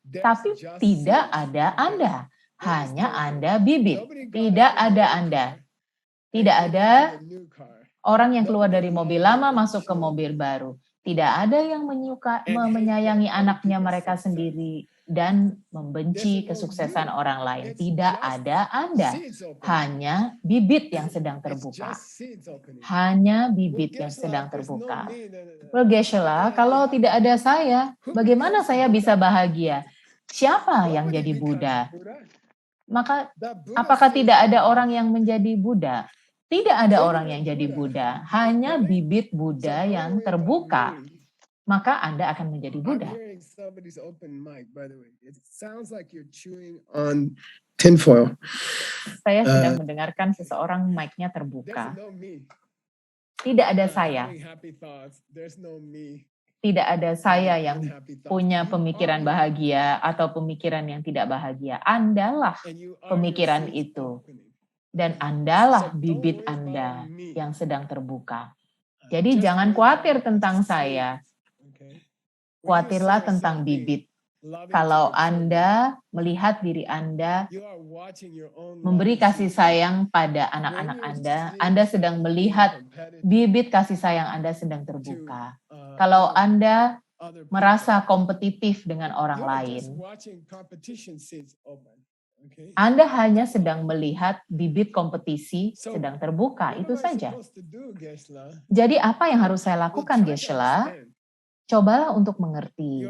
Tapi tidak ada Anda. Hanya Anda bibit. Tidak ada Anda. Tidak ada orang yang keluar dari mobil lama masuk ke mobil baru. Tidak ada yang menyayangi anaknya mereka sendiri dan membenci kesuksesan orang lain. Tidak ada Anda. Hanya bibit yang sedang terbuka. Hanya bibit yang sedang terbuka. Well, Geshe-la, kalau tidak ada saya, bagaimana saya bisa bahagia? Siapa yang jadi Buddha? Maka apakah tidak ada orang yang menjadi Buddha? Tidak ada orang yang jadi Buddha, hanya bibit Buddha yang terbuka. Maka Anda akan menjadi Buddha. Saya sedang mendengarkan seseorang mic-nya terbuka. Tidak ada saya. Tidak ada saya yang punya pemikiran bahagia atau pemikiran yang tidak bahagia. Andalah pemikiran itu. Dan Andalah bibit Anda yang sedang terbuka. Jadi jangan khawatir tentang saya. Khawatirlah tentang bibit. Kalau Anda melihat diri Anda memberi kasih sayang pada anak-anak Anda sedang melihat bibit kasih sayang Anda sedang terbuka. Kalau Anda merasa kompetitif dengan orang lain, Anda hanya sedang melihat bibit kompetisi sedang terbuka, itu saja. Jadi apa yang harus saya lakukan, Geshe-la? Cobalah untuk mengerti.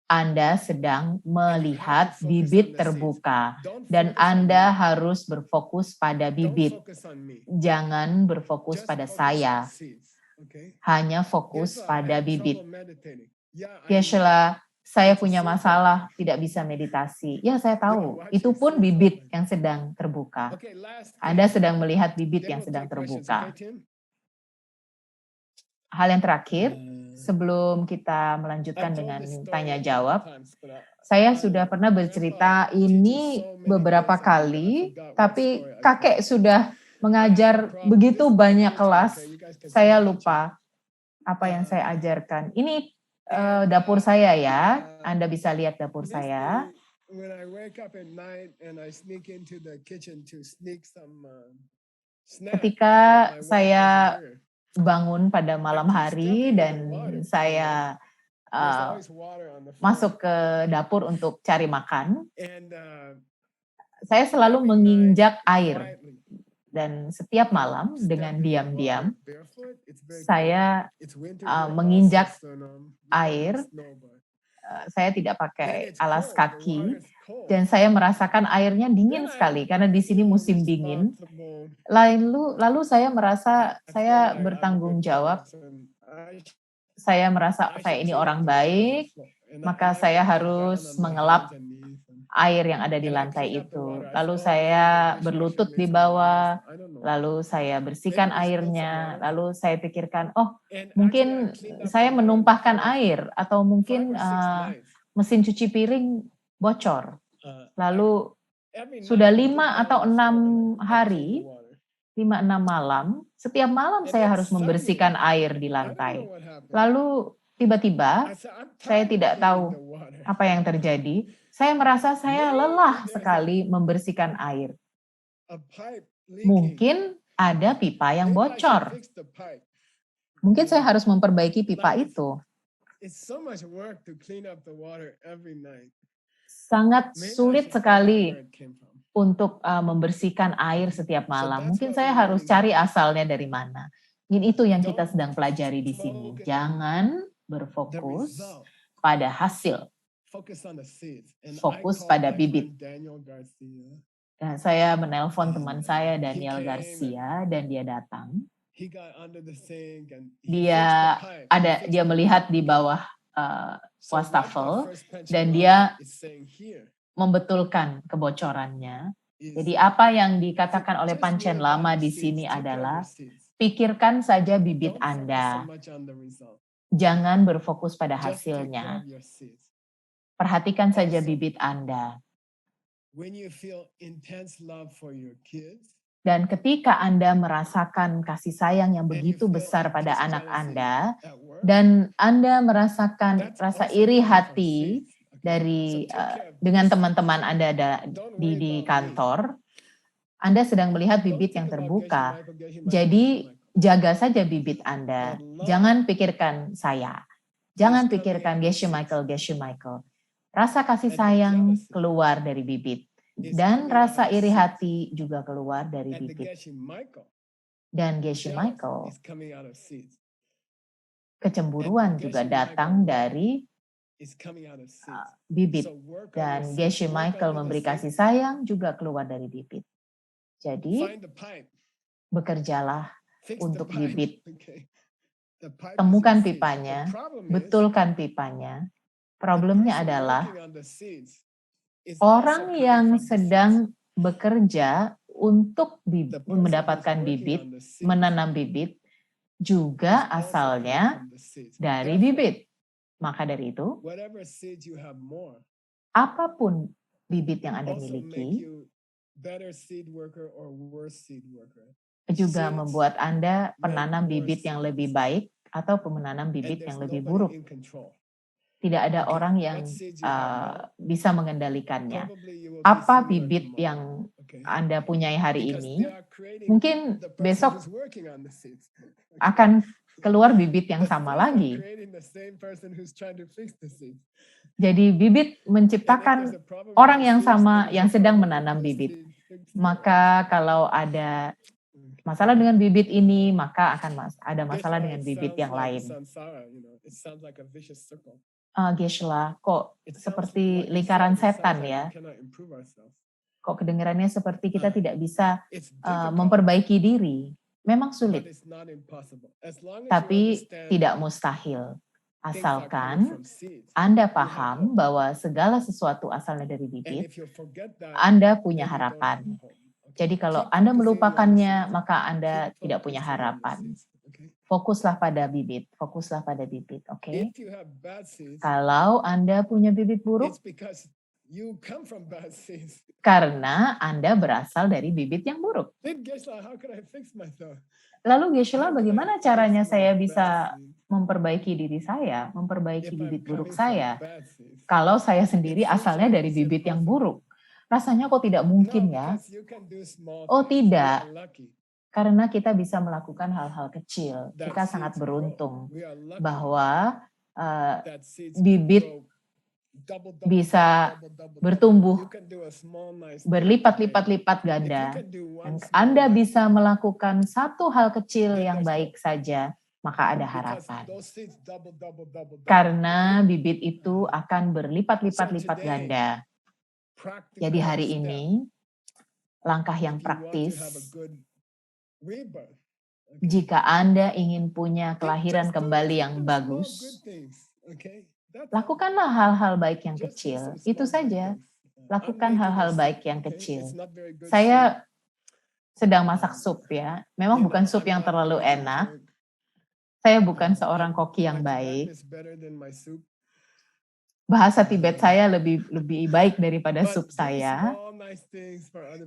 Anda sedang melihat bibit terbuka dan Anda harus berfokus pada bibit. Jangan berfokus pada saya. Hanya fokus pada bibit. Geshe-la, saya punya masalah, tidak bisa meditasi. Ya, saya tahu. Itu pun bibit yang sedang terbuka. Anda sedang melihat bibit yang sedang terbuka. Hal yang terakhir, sebelum kita melanjutkan dengan tanya jawab, saya sudah pernah bercerita ini beberapa kali, tapi kakek sudah mengajar begitu banyak kelas, saya lupa apa yang saya ajarkan. Ini dapur saya ya. Anda bisa lihat dapur saya. When I wake up at night and I sneak into the kitchen to sneak some snack, Ketika my wife saya isn't here. bangun pada malam hari dan saya There's always water on the floor. masuk ke dapur untuk cari makan, And saya selalu every menginjak night, air. quietly, Dan setiap malam step dengan in the diam-diam, water barefoot. It's very saya cold. It's winter here menginjak also, so you air. have snow, but Saya tidak when pakai it's alas cold, the kaki. water is cold. Dan saya merasakan airnya dingin Then sekali I karena di sini feel musim dingin. responsible. Lalu saya merasa I feel saya like I'm a bertanggung good jawab. person. Saya merasa I saya should ini clean orang up the water on the baik, floor. maka And I saya would get harus down on my mengelap hands and knees air yang ada di and I lantai clean up the itu. water. I Lalu say, "Oh, saya maybe the dishwasher berlutut made di some bawah, mess." I don't know. lalu saya bersihkan Maybe we spilled some airnya, water. lalu saya pikirkan, oh And actually, I mungkin cleaned up saya the water on the menumpahkan floor air, atau 5 mungkin or 6 nights. mesin cuci piring bocor. Lalu Every sudah night I dig 5 down atau on the floor 6 and I clean hari, the water. 5-6 malam, setiap malam And saya then harus membersihkan suddenly, air di I don't lantai. know what happened. Lalu tiba-tiba I said, "I'm saya tired of tidak cleaning tahu the water." apa yang terjadi. Saya merasa saya Maybe lelah there's sekali membersihkan air. a pipe leaking. Mungkin ada pipa yang Maybe I should bocor. fix the pipe. Mungkin saya harus memperbaiki pipa itu. It's so much work to clean up the water every night. Sangat Maybe I sulit should find out sekali where it came from. untuk membersihkan air setiap malam. that's Mungkin what saya we're harus learning cari here. asalnya dari mana. Dan itu yang kita Don't sedang pelajari di sini. focus on Jangan the berfokus result. pada hasil. Focus on the seeds. And Fokus I called pada my bibit. friend Daniel Garcia. Dan saya menelpon teman And saya he Daniel came Garcia dan dia datang. He got under the sink and he fixed Dia the pipe. He fixed dia the melihat pipe. di bawah So what wastafel the first pension dan law dia is saying here membetulkan kebocorannya. is Jadi apa yang dikatakan oleh just pancen worry about lama your di seeds. sini Take care of adalah your seeds. pikirkan saja bibit Don't focus so Anda. much on the result. Jangan berfokus pada Just take care hasilnya. of your seeds. Perhatikan saja Also, bibit Anda. when you feel intense love for your kids Dan ketika Anda merasakan kasih sayang yang and you begitu feel besar pada intense anak jealousy Anda, at work, dan Anda merasakan that's rasa also iri coming from hati seeds. Okay? dari So take care of dengan those teman-teman seeds. Anda Don't di worry about me. kantor, Anda sedang melihat Don't bibit think yang about terbuka. Geshe Michael, Geshe Michael, Jadi Geshe Michael. jaga saja bibit Anda. But love Jangan pikirkan saya. is Jangan coming pikirkan out of Geshe seeds. Michael, Geshe Michael. Rasa kasih And the sayang jealousy keluar dari bibit. is Dan coming out rasa of iri seeds. hati juga keluar dari And the bibit. Geshe Michael, Dan Geshe jealousy Michael, is coming out of seeds. And kecemburuan the juga Geshe datang Michael dari is coming out of seeds. bibit. So work on your Dan seeds. Geshe Work Michael under the memberi kasih sink. sayang juga keluar dari bibit. Jadi Find the pipe. bekerjalah Fix the untuk pipe. bibit. Okay. The pipe is your Temukan seeds. The pipanya, problem is betulkan pipanya. the Problemnya person adalah working on the seeds is orang also coming yang from the seeds. sedang bekerja untuk The person who's mendapatkan working bibit, on the seeds menanam bibit, is juga also coming asalnya from the seeds. dari Therefore, bibit. Maka dari itu, whatever seeds you have more apapun bibit yang Anda also make miliki, you better seed worker or worse seed worker. juga Seeds membuat Anda make penanam worse bibit yang seeds. lebih baik atau menanam And bibit there's yang lebih nobody buruk. in control. Tidak ada Okay, orang yang what seeds you have now, bisa mengendalikannya. probably you will be Apa similar bibit tomorrow. yang Okay. Anda punyai hari Because ini, they are creating mungkin the person besok who's working on the seeds. Okay. akan keluar bibit yang The sama seeds are lagi. creating the same person who's trying to fix the seeds. Jadi bibit And if menciptakan there's a problem with orang the yang seeds, sama then yang there's a sedang problem with menanam the bibit. seed fixer. Maka kalau ada masalah dengan bibit ini, maka akan ada masalah Geshe-la, dengan it bibit sounds yang like a lain. samsara, you know. It sounds like a vicious circle. Geshe-la, kok It sounds seperti what you lingkaran said, it sounds setan like ya? we cannot improve ourselves. Kok kedengarannya seperti kita tidak bisa It's difficult, memperbaiki diri? Memang but sulit, it's not impossible. As long as you tapi understand tidak mustahil. things are coming Asalkan from seeds, Anda you have paham hope. bahwa segala sesuatu asalnya dari And bibit, if you forget that, Anda punya then you don't have harapan. hope. Okay. Jadi kalau Keep Anda focusing on the melupakannya, seeds. maka Anda Keep tidak punya focusing on the harapan. seeds. Okay. Fokuslah pada bibit, fokuslah pada bibit, oke? If you have bad seeds, Kalau Anda punya bibit buruk, it's because you come from bad seeds. karena Anda berasal dari bibit yang buruk. Then Geshe-la, how could I fix myself? Lalu Geshe-la, How could I bagaimana fix caranya my saya bad bisa seed? memperbaiki diri saya, memperbaiki bibit buruk saya. Kalau saya sendiri asalnya dari bibit yang buruk, rasanya kok tidak mungkin ya? Oh tidak, karena kita bisa melakukan hal-hal kecil. Kita sangat beruntung bahwa bibit bisa bertumbuh berlipat-lipat-lipat ganda. Dan Anda bisa melakukan satu hal kecil yang baik saja, maka ada harapan. Karena bibit itu akan berlipat-lipat-lipat ganda. Jadi hari ini, langkah yang praktis, jika Anda ingin punya kelahiran kembali yang bagus, lakukanlah hal-hal baik yang kecil. Itu saja. Lakukan hal-hal baik yang kecil. Saya sedang masak sup ya. Memang bukan sup yang terlalu enak. Saya bukan seorang koki yang baik. Bahasa Tibet saya lebih baik daripada sup saya.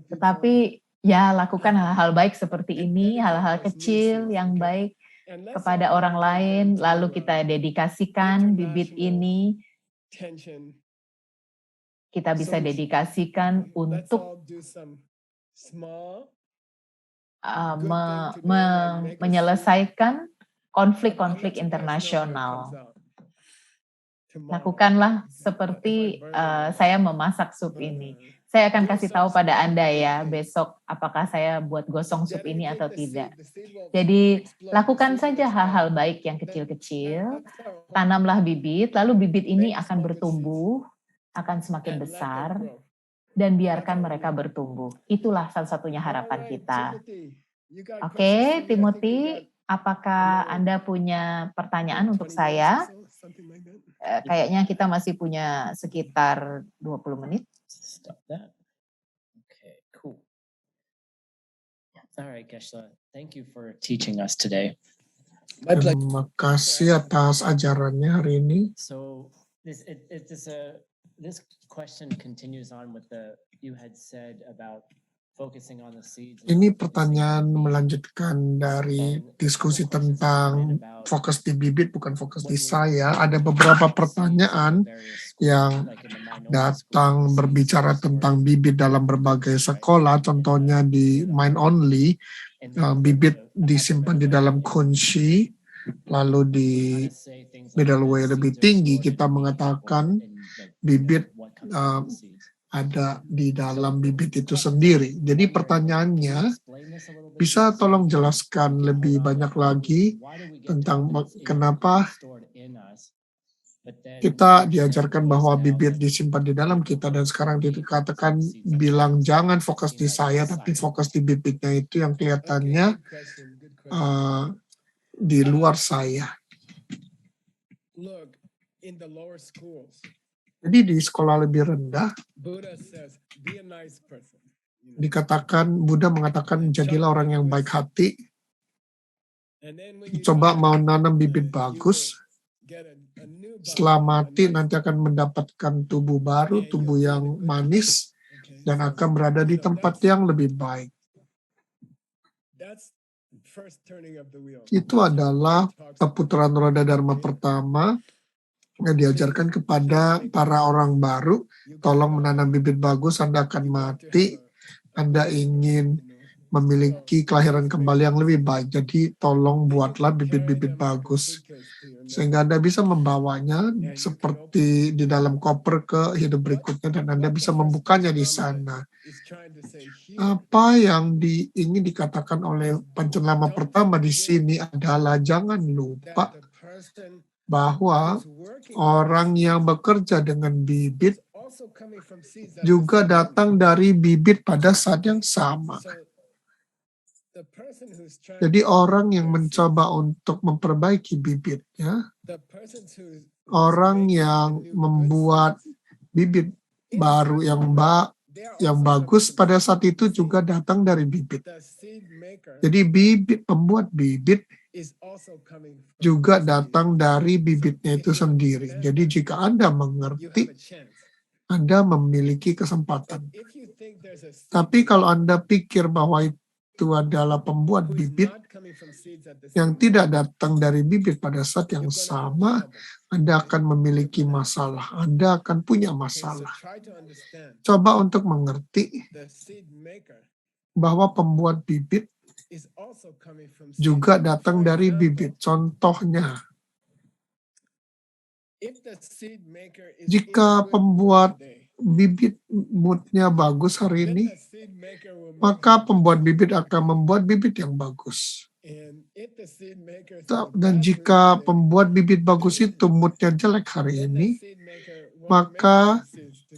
Tetapi ya lakukan hal-hal baik seperti ini, hal-hal kecil yang baik kepada orang lain, lalu kita dedikasikan bibit ini, kita bisa dedikasikan untuk menyelesaikan konflik-konflik internasional. Lakukanlah seperti saya memasak sup ini. Saya akan kasih tahu pada Anda ya besok apakah saya buat gosong sup ini atau tidak. Jadi lakukan saja hal-hal baik yang kecil-kecil, tanamlah bibit, lalu bibit ini akan bertumbuh, akan semakin besar, dan biarkan mereka bertumbuh. Itulah salah satunya harapan kita. Oke, Timothy, apakah Anda punya pertanyaan untuk saya? Kayaknya kita masih punya sekitar 20 menit. Stop that. Okay, cool. All right, Geshe-la. Thank you for teaching us today. Terima kasih atas ajarannya hari ini. So this question continues on with you had said about focusing on the seeds. Ini pertanyaan melanjutkan dari diskusi tentang fokus di bibit bukan fokus di saya. Ada beberapa pertanyaan yang datang berbicara tentang bibit dalam berbagai sekolah. Contohnya di Mind Only, bibit disimpan di dalam kunci. Lalu di middle way lebih tinggi kita mengatakan bibit ada di dalam bibit itu sendiri. Jadi pertanyaannya, bisa tolong jelaskan lebih banyak lagi tentang kenapa kita diajarkan bahwa bibit disimpan di dalam kita dan sekarang dikatakan bilang jangan fokus di saya tapi fokus di bibitnya itu yang kelihatannya di luar saya. Jadi di sekolah lebih rendah dikatakan Buddha mengatakan jadilah orang yang baik hati. Coba mau nanam bibit bagus, setelah mati nanti akan mendapatkan tubuh baru, tubuh yang manis dan akan berada di tempat yang lebih baik. Itu adalah perputaran roda dharma pertama yang diajarkan kepada para orang baru. Tolong menanam bibit bagus, Anda akan mati. Anda ingin memiliki kelahiran kembali yang lebih baik. Jadi tolong buatlah bibit-bibit bagus. Sehingga Anda bisa membawanya seperti di dalam koper ke hidup berikutnya dan Anda bisa membukanya di sana. Apa yang ingin dikatakan oleh penceramah pertama di sini adalah jangan lupa bahwa orang yang bekerja dengan bibit juga datang dari bibit pada saat yang sama. Jadi orang yang mencoba untuk memperbaiki bibitnya, orang yang membuat bibit baru yang bagus pada saat itu juga datang dari bibit. Jadi pembuat bibit juga datang dari bibitnya itu sendiri. Jadi jika Anda mengerti, Anda memiliki kesempatan. Tapi kalau Anda pikir bahwa itu adalah pembuat bibit yang tidak datang dari bibit pada saat yang sama, Anda akan memiliki masalah. Anda akan punya masalah. Coba untuk mengerti bahwa pembuat bibit juga datang dari bibit. Contohnya, jika pembuat bibit moodnya bagus hari ini, maka pembuat bibit akan membuat bibit yang bagus. Dan jika pembuat bibit bagus itu moodnya jelek hari ini, maka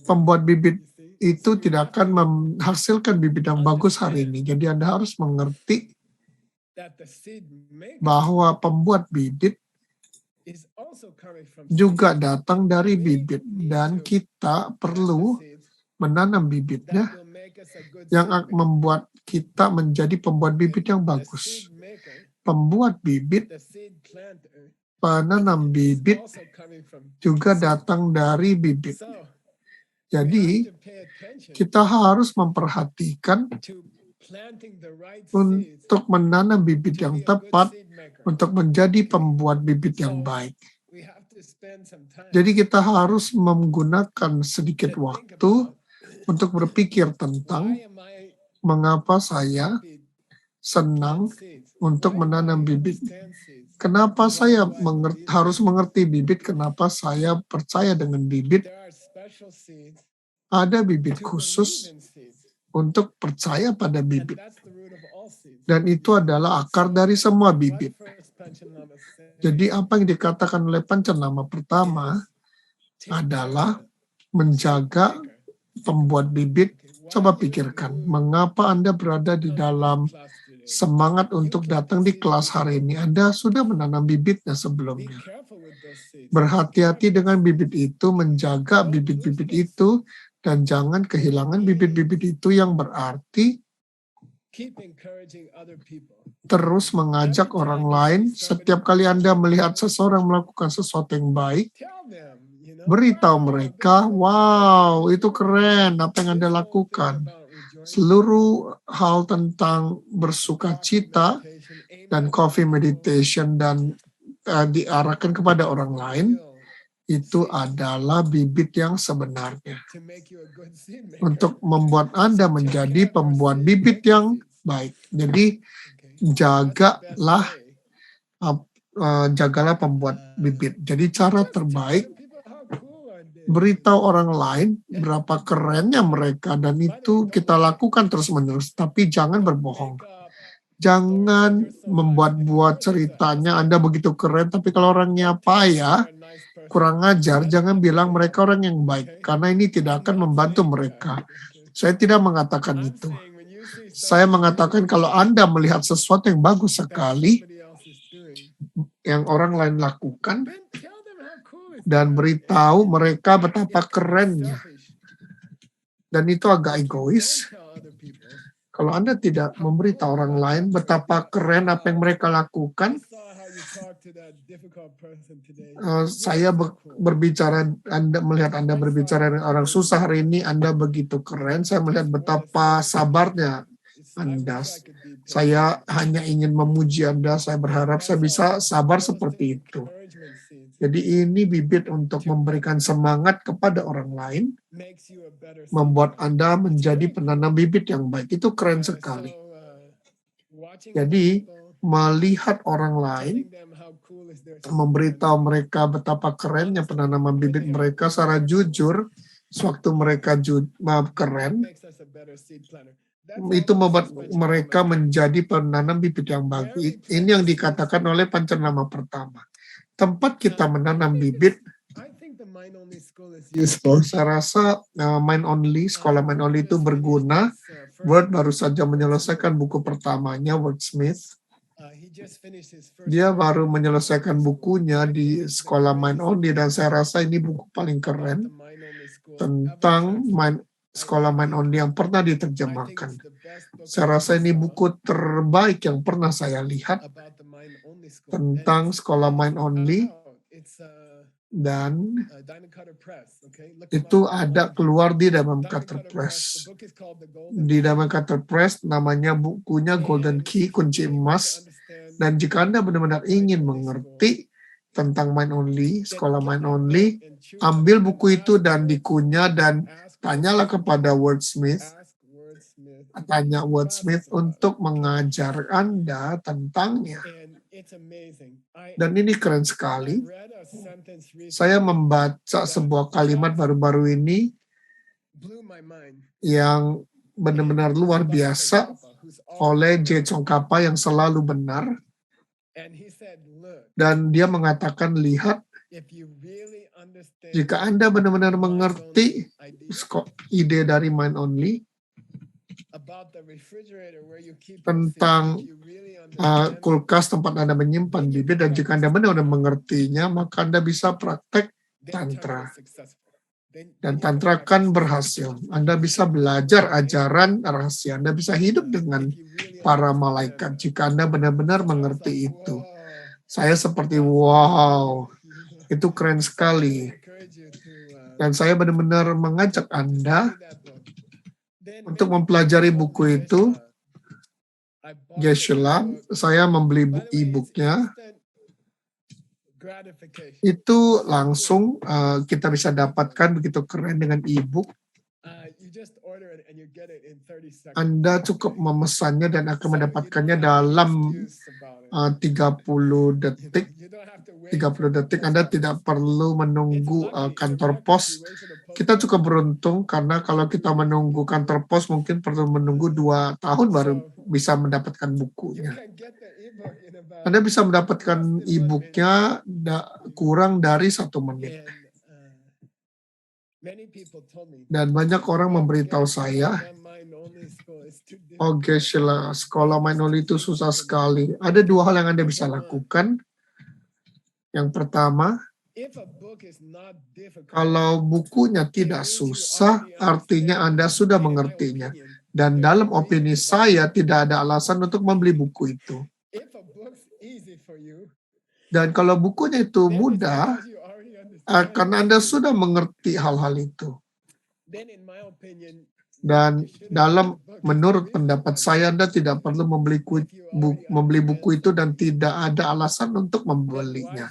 pembuat bibit itu tidak akan menghasilkan bibit yang bagus hari ini. Jadi Anda harus mengerti bahwa pembuat bibit juga datang dari bibit, dan kita perlu menanam bibitnya yang akan membuat kita menjadi pembuat bibit yang bagus. Pembuat bibit, penanam bibit juga datang dari bibit. Jadi, kita harus memperhatikan untuk menanam bibit yang tepat untuk menjadi pembuat bibit yang baik. Jadi kita harus menggunakan sedikit waktu untuk berpikir tentang mengapa saya senang untuk menanam bibit. Kenapa saya harus mengerti bibit, kenapa saya percaya dengan bibit. Ada bibit khusus untuk percaya pada bibit. Dan itu adalah akar dari semua bibit. Jadi apa yang dikatakan oleh Pancenama pertama adalah menjaga pembuat bibit. Coba pikirkan, mengapa Anda berada di dalam semangat untuk datang di kelas hari ini? Anda sudah menanam bibitnya sebelumnya. Berhati-hati dengan bibit itu, menjaga bibit-bibit itu, dan jangan kehilangan bibit-bibit itu yang berarti terus mengajak orang lain. Setiap kali Anda melihat seseorang melakukan sesuatu yang baik, beritahu mereka, wow, itu keren apa yang Anda lakukan. Seluruh hal tentang bersuka cita dan coffee meditation dan diarahkan kepada orang lain, itu adalah bibit yang sebenarnya. Untuk membuat Anda menjadi pembuat bibit yang baik. Jadi, jagalah pembuat bibit. Jadi cara terbaik, beritahu orang lain berapa kerennya mereka, dan itu kita lakukan terus-menerus. Tapi jangan berbohong. Jangan membuat-buat ceritanya Anda begitu keren, tapi kalau orangnya payah, kurang ajar, jangan bilang mereka orang yang baik, karena ini tidak akan membantu mereka. Saya tidak mengatakan itu. Saya mengatakan kalau Anda melihat sesuatu yang bagus sekali, yang orang lain lakukan, dan beritahu mereka betapa kerennya. Dan itu agak egois. Kalau Anda tidak memberitahu orang lain betapa keren apa yang mereka lakukan, saya berbicara, Anda melihat Anda berbicara dengan orang susah hari ini, Anda begitu keren. Saya melihat betapa sabarnya Anda. Saya hanya ingin memuji Anda. Saya berharap saya bisa sabar seperti itu. Jadi ini bibit untuk memberikan semangat kepada orang lain, membuat Anda menjadi penanam bibit yang baik. Itu keren sekali. Jadi melihat orang lain, memberitahu mereka betapa kerennya penanaman bibit mereka secara jujur, sewaktu mereka keren, itu membuat mereka menjadi penanam bibit yang bagus. Ini yang dikatakan oleh Pancenama pertama. Tempat kita menanam bibit, saya rasa sekolah mind only itu berguna. Word baru saja menyelesaikan buku pertamanya, Wordsmith. Dia baru menyelesaikan bukunya di sekolah mind only, dan saya rasa ini buku paling keren tentang sekolah mind only yang pernah diterjemahkan. Saya rasa ini buku terbaik yang pernah saya lihat tentang sekolah mind only. Dan Diamond Cutter Press. Okay, look itu about ada 100. keluar di Diamond Diamond Cutter Cutter Press. The book is called The Golden Di Key. Diamond Cutter Press namanya bukunya Golden And Key, if you kunci really want to emas. understand Dan jika Anda benar-benar ingin mind-only mengerti tentang mind only, then sekolah get mind that only, book and chew ambil on it buku and itu ask dan dikunyah dan tanyalah kepada Wordsmith, Ask Wordsmith tanya Wordsmith classes about untuk mengajar Anda tentangnya. And it's amazing. Dan ini keren I sekali. read a sentence Saya recently membaca sebuah kalimat baru-baru ini blew my mind. yang benar-benar luar By biasa Tsongkhapa, who's oleh always J. Tsongkhapa yang selalu benar. And he said, look, Dan dia mengatakan, lihat, if you really understand jika Anda benar-benar mengerti idea ide dari mind only, about the refrigerator where you keep your tentang seeds, if you really understand kulkas tempat Anda menyimpan bibit, dan jika Anda benar-benar mengertinya, maka Anda bisa praktek tantra. Dan tantra kan berhasil. Anda bisa belajar ajaran rahasia. Anda bisa hidup dengan para malaikat jika Anda benar-benar mengerti itu. Saya seperti, wow, itu keren sekali. Dan saya benar-benar mengajak Anda untuk mempelajari buku itu. Geshe-la, saya membeli e-booknya. Itu langsung kita bisa dapatkan, begitu keren dengan e-book. Anda cukup memesannya dan akan mendapatkannya dalam 30 detik. 30 detik, Anda tidak perlu menunggu kantor pos. Kita cukup beruntung karena kalau kita menunggu kantor pos mungkin perlu menunggu 2 tahun baru bisa mendapatkan bukunya. Anda bisa mendapatkan e-booknya kurang dari 1 menit. Dan banyak orang memberitahu saya, oh Geshe-la, sekolah mind only itu susah sekali. Ada 2 hal yang Anda bisa lakukan. Yang pertama, kalau bukunya tidak susah, artinya Anda sudah mengertinya. Dan dalam opini saya, tidak ada alasan untuk membeli buku itu. Dan kalau bukunya itu mudah, karena Anda sudah mengerti hal-hal itu. Dan menurut pendapat saya, Anda tidak perlu membeli buku itu dan tidak ada alasan untuk membelinya.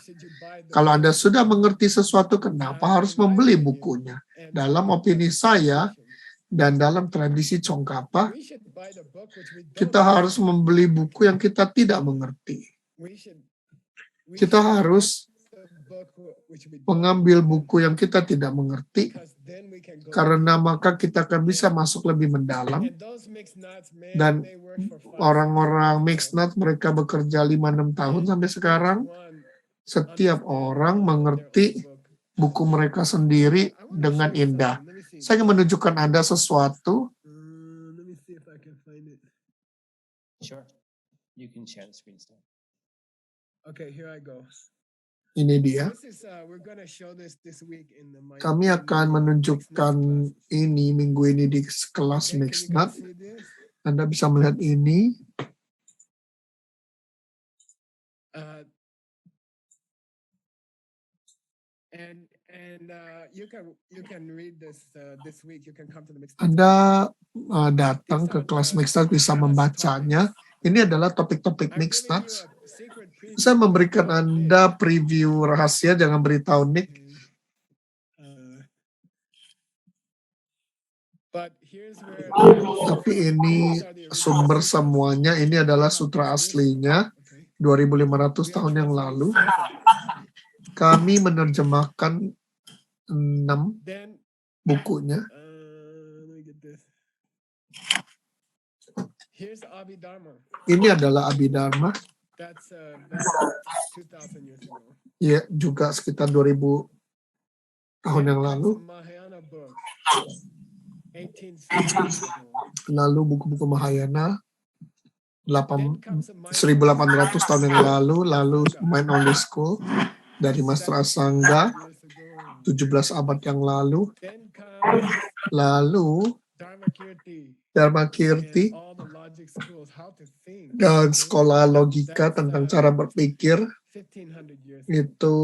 Kalau Anda sudah mengerti sesuatu, kenapa harus membeli bukunya? Dalam opini saya, dan dalam tradisi Tsongkhapa, kita harus membeli buku yang kita tidak mengerti. Kita harus mengambil buku yang kita tidak mengerti, karena maka kita akan bisa masuk lebih mendalam. Dan orang-orang mixed nut, mereka bekerja 5-6 tahun sampai sekarang. Setiap orang mengerti buku mereka sendiri dengan indah. Saya ingin menunjukkan Anda sesuatu. Sure. You can share the screen still. Okay, here I go. Ini dia. Kami akan menunjukkan ini minggu ini di kelas Mixed Nut. Anda bisa melihat ini. Anda datang ke kelas Mixed Nut bisa membacanya. Ini adalah topik-topik Mixed Nut. Saya memberikan Anda preview rahasia, jangan beritahu Nick. Tapi ini sumber semuanya, ini adalah sutra aslinya, 2500 tahun yang lalu. Kami menerjemahkan 6 bukunya. Ini adalah Abhidharma. Ya, juga sekitar 2000 tahun yang lalu. Lalu buku-buku Mahayana 1800 tahun yang lalu Mind Only School dari Master Asanga 17 abad yang lalu. Lalu Dharma Kirti dan sekolah logika tentang cara berpikir itu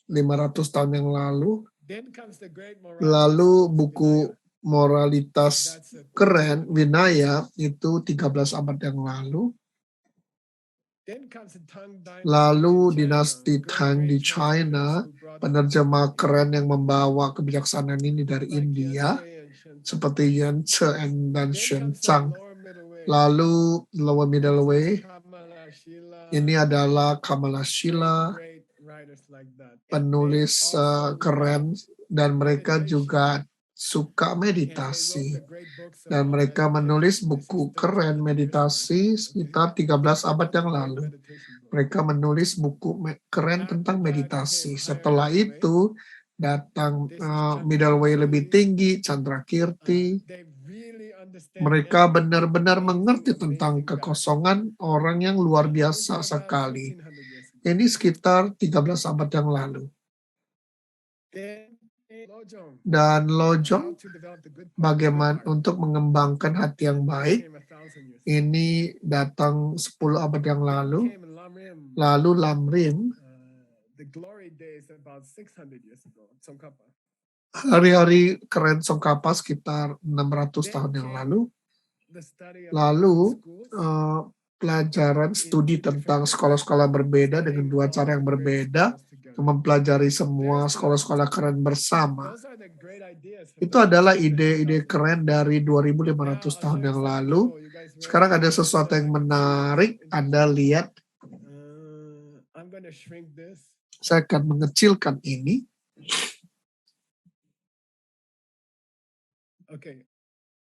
500 tahun yang lalu. Then comes the great Lalu morality buku Moralitas That's a Keren, Vinaya, itu 13 abad yang lalu. Then comes the Tang Dynasty Lalu in China, dinasti great, Tang di great China, translators who brought penerjemah keren yang membawa kebijaksanaan ini dari like India, Yan Tse and Shen Tang. seperti Yan Tse dan Then Shen comes the Chang. lower middle way. Lalu Lower Middle Way, Kamala Shila, ini adalah Kamala Shila, great writers like that. And penulis they also keren, dan mereka meditation. juga suka And they meditasi. wrote the great books Dan about mereka meditation. menulis This buku is 1300 keren years meditasi ago. sekitar 13 abad yang Great lalu. meditation book. Mereka menulis buku keren After tentang that meditasi. came Setelah higher middle way. itu datang This is middle way Chandrakirti. lebih tinggi, Chandrakirti. They really understand Mereka empty, benar-benar amazing, mengerti tentang amazing God. kekosongan orang yang luar This biasa is about sekali. 1500 years ago. Ini sekitar 13 abad yang lalu. Then Lojong, Dan how Lojong, to develop the good part, bagaimana good heart. untuk mengembangkan hati yang That baik, came 1000 years ago. ini datang 10 abad yang Then lalu. came Lamrim, Lalu Lamrim, the glory days about 600 years ago. Tsongkhapa. hari-hari keren Tsongkhapa sekitar 600 tahun yang lalu. The study of Lalu schools. pelajaran studi tentang sekolah-sekolah berbeda dengan dua cara yang berbeda, mempelajari semua sekolah-sekolah keren bersama. Those are the great ideas from Itu the adalah 1500 ide-ide keren dari 2500 tahun yang lalu. Sekarang ada sesuatu yang menarik. Anda lihat, I'm gonna shrink this. saya akan mengecilkan ini. Okay.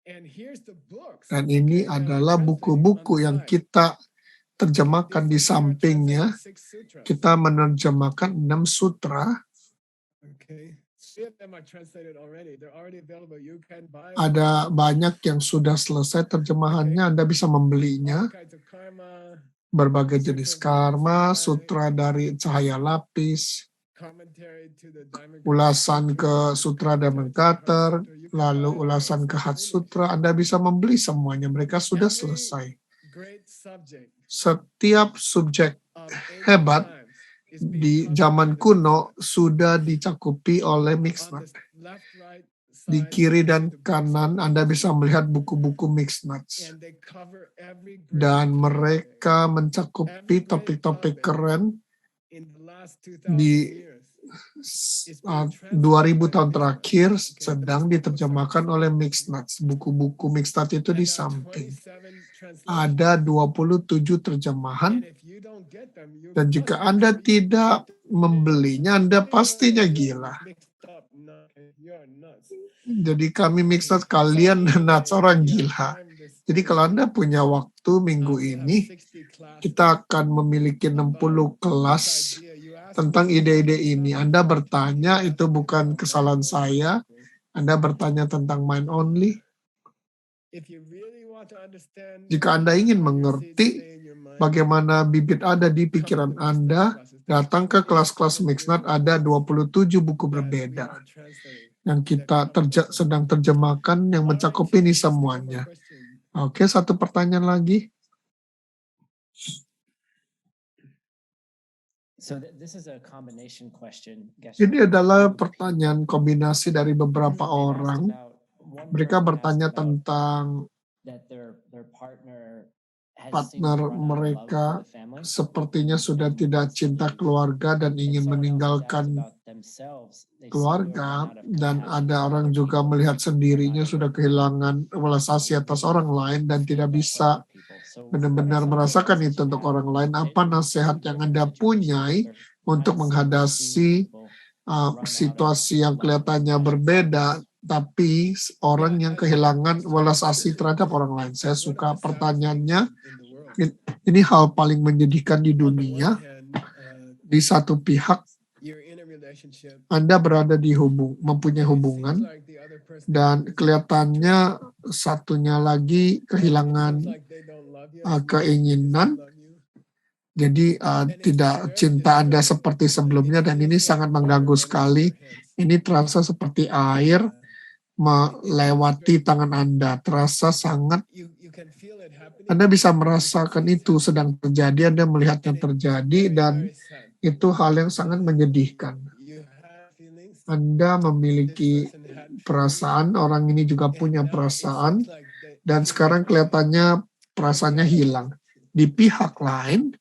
And here's the books. Dan ini that adalah are buku-buku translated on yang the side. kita terjemahkan di These are sampingnya. translated 6 sutras. Kita menerjemahkan 6 sutra. Okay. 3 of them are translated already. They're already available. You can buy them. Ada banyak yang sudah selesai terjemahannya. Anda bisa membelinya. All kinds of karma, Berbagai jenis karma, sutra dari cahaya lapis, commentary to the Diamond ulasan ke Sutra Diamond Cutter, lalu ulasan ke Hat Sutra. Anda bisa membeli semuanya. Mereka sudah selesai. Great subject Setiap subjek of ancient hebat times is di being zaman concentrated kuno sudah dicakupi oleh on Mixnat. the left, right Di side, kiri you see dan the books kanan of Anda those, bisa melihat buku-buku Mixnats. and they cover every great Dan topic mereka mencakupi topik-topik keren in the last 2000 di years. 2000 tahun terakhir sedang diterjemahkan oleh Mixnats. Buku-buku Mixnat itu di samping. Ada 27 terjemahan, And if you don't get them, you dan jika Anda tidak membelinya, Anda pastinya gila. Jadi kami Mixnat, kalian nuts, orang gila. Jadi kalau Anda punya waktu minggu ini, kita akan memiliki 60 kelas tentang ide-ide ini. Anda bertanya, itu bukan kesalahan saya. Anda bertanya tentang mind only. Jika Anda ingin mengerti bagaimana bibit ada di pikiran Anda, datang ke kelas-kelas Mixnat. Ada 27 buku berbeda yang kita sedang terjemahkan yang mencakup ini semuanya. Oke, satu pertanyaan lagi. So this is a combination question. Ini adalah pertanyaan kombinasi dari beberapa orang. Mereka bertanya tentang partner mereka sepertinya sudah tidak cinta keluarga dan ingin meninggalkan keluarga, dan ada orang juga melihat sendirinya sudah kehilangan welas asih atas orang lain dan tidak bisa benar-benar merasakan itu untuk orang lain. Apa nasihat yang Anda punyai untuk menghadapi situasi yang kelihatannya berbeda, tapi orang yang kehilangan welas asih terhadap orang lain? Saya suka pertanyaannya. Ini hal paling menyedihkan di dunia. Di satu pihak, Anda berada di mempunyai hubungan, dan kelihatannya satunya lagi kehilangan keinginan. Jadi tidak cinta Anda seperti sebelumnya, dan ini sangat mengganggu sekali. Ini terasa seperti air melewati tangan Anda. Terasa sangat, Anda bisa merasakan itu sedang terjadi, Anda melihatnya terjadi, dan itu hal yang sangat menyedihkan. Anda memiliki perasaan, orang ini juga punya perasaan, dan sekarang kelihatannya perasaannya hilang. Di pihak lain,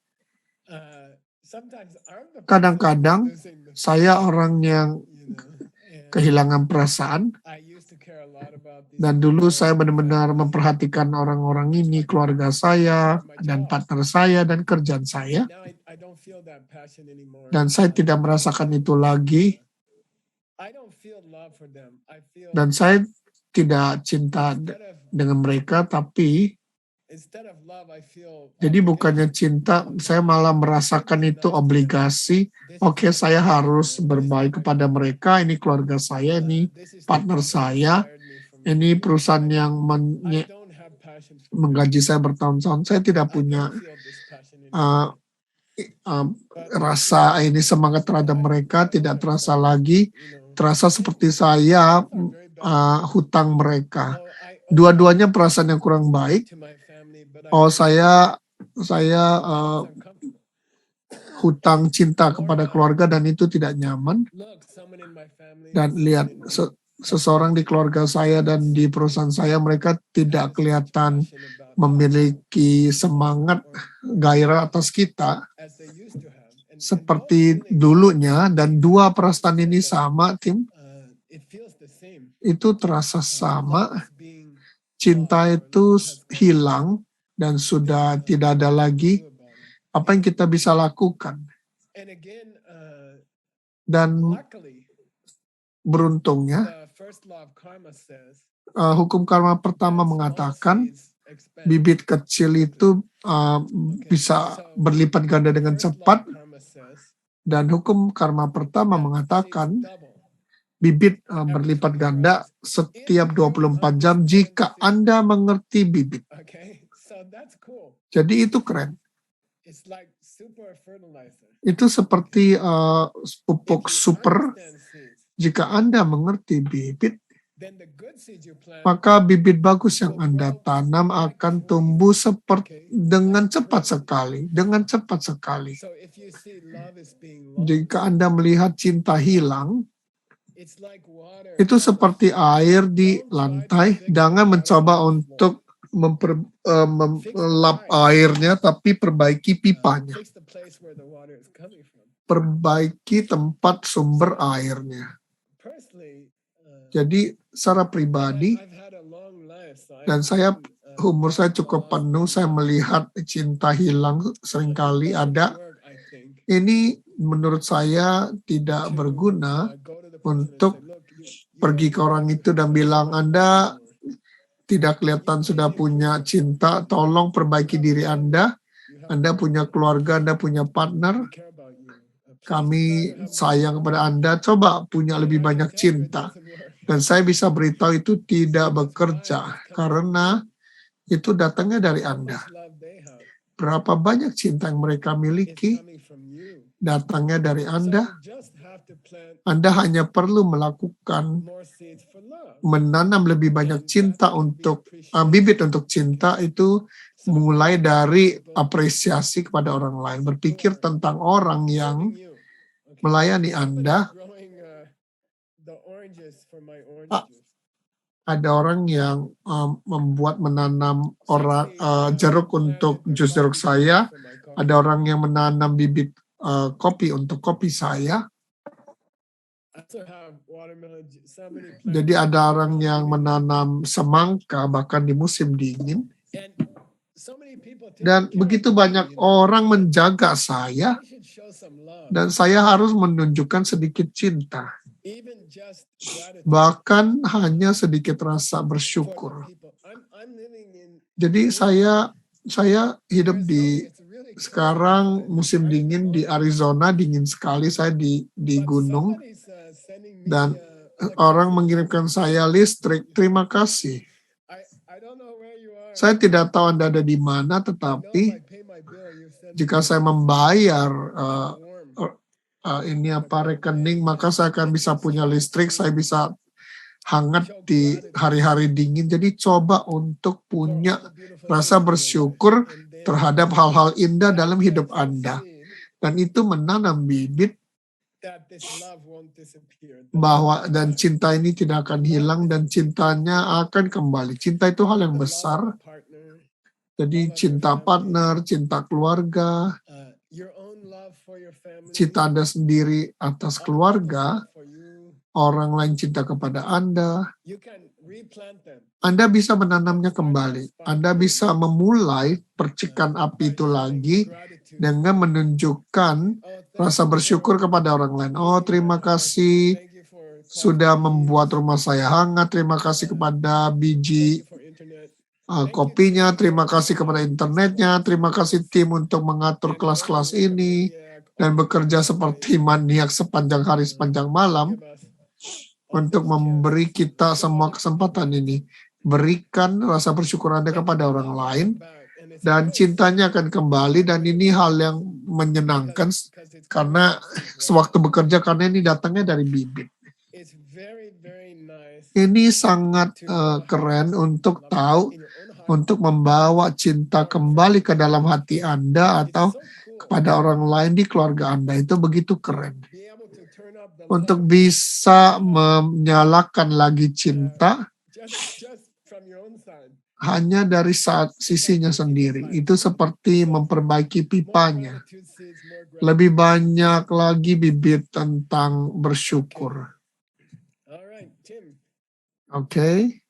kadang-kadang saya orang yang kehilangan perasaan, dan dulu saya benar-benar memperhatikan orang-orang ini, keluarga saya, dan partner saya, dan kerjaan saya. Dan saya tidak merasakan itu lagi. Dan saya tidak cinta dengan mereka, tapi jadi bukannya cinta, saya malah merasakan itu obligasi. Oke, saya harus berbaik kepada mereka, ini keluarga saya, ini partner saya, ini perusahaan yang menggaji saya bertahun-tahun. Saya tidak punya rasa ini semangat terhadap mereka, tidak terasa lagi, terasa seperti saya hutang mereka. Dua-duanya perasaan yang kurang baik. Saya hutang cinta kepada keluarga dan itu tidak nyaman. Dan lihat seseorang di keluarga saya dan di perusahaan saya, mereka tidak kelihatan memiliki semangat gairah atas kita seperti dulunya, dan dua perasaan ini sama, Tim. Itu terasa sama. Cinta itu hilang dan sudah tidak ada lagi. Apa yang kita bisa lakukan? Dan beruntungnya, hukum karma pertama mengatakan bibit kecil itu bisa berlipat ganda dengan cepat, dan hukum karma pertama mengatakan bibit berlipat ganda setiap 24 jam jika Anda mengerti bibit. Jadi itu keren. Itu seperti pupuk super. Jika Anda mengerti bibit, maka bibit bagus yang Anda tanam akan tumbuh dengan cepat sekali. Jika Anda melihat cinta hilang, itu seperti air di lantai. Jangan mencoba untuk melap airnya, tapi perbaiki pipanya. Perbaiki tempat sumber airnya. Jadi secara pribadi, dan umur saya cukup penuh, saya melihat cinta hilang seringkali ada. Ini menurut saya tidak berguna untuk pergi ke orang itu dan bilang, Anda tidak kelihatan sudah punya cinta, tolong perbaiki diri Anda punya keluarga, Anda punya partner, kami sayang kepada Anda, coba punya lebih banyak cinta. Dan saya bisa beritahu itu tidak bekerja, karena itu datangnya dari Anda. Berapa banyak cinta yang mereka miliki, datangnya dari Anda. Anda hanya perlu menanam lebih banyak cinta untuk bibit untuk cinta, itu mulai dari apresiasi kepada orang lain, berpikir tentang orang yang melayani Anda. Ada orang yang menanam jeruk untuk jus jeruk saya, ada orang yang menanam bibit kopi untuk kopi saya. Jadi ada orang yang menanam semangka bahkan di musim dingin. Dan begitu banyak orang menjaga saya, dan saya harus menunjukkan sedikit cinta. Bahkan hanya sedikit rasa bersyukur. Jadi saya hidup sekarang musim dingin di Arizona, dingin sekali, saya di gunung, dan orang mengirimkan saya listrik, terima kasih. Saya tidak tahu Anda ada di mana, tetapi jika saya membayar rekening, maka saya akan bisa punya listrik, saya bisa hangat di hari-hari dingin. Jadi coba untuk punya rasa bersyukur terhadap hal-hal indah dalam hidup Anda. Dan itu menanam bibit bahwa dan cinta ini tidak akan hilang dan cintanya akan kembali. Cinta itu hal yang besar. Jadi cinta partner, cinta keluarga, cinta Anda sendiri atas keluarga, orang lain cinta kepada Anda bisa menanamnya kembali. Anda bisa memulai percikan api itu lagi dengan menunjukkan rasa bersyukur kepada orang lain. Oh, terima kasih sudah membuat rumah saya hangat. Terima kasih kepada biji kopinya. Terima kasih kepada internetnya. Terima kasih tim untuk mengatur kelas-kelas ini dan bekerja seperti maniak sepanjang hari, sepanjang malam untuk memberi kita semua kesempatan ini. Berikan rasa bersyukur Anda kepada orang lain dan cintanya akan kembali, dan ini hal yang menyenangkan karena sewaktu bekerja, karena ini datangnya dari bibit. Ini sangat keren untuk tahu, untuk membawa cinta kembali ke dalam hati Anda atau kepada orang lain di keluarga Anda. Itu begitu keren. Untuk bisa menyalakan lagi cinta hanya dari sisinya sendiri. Itu seperti memperbaiki pipanya. Lebih banyak lagi bibit tentang bersyukur. Oke.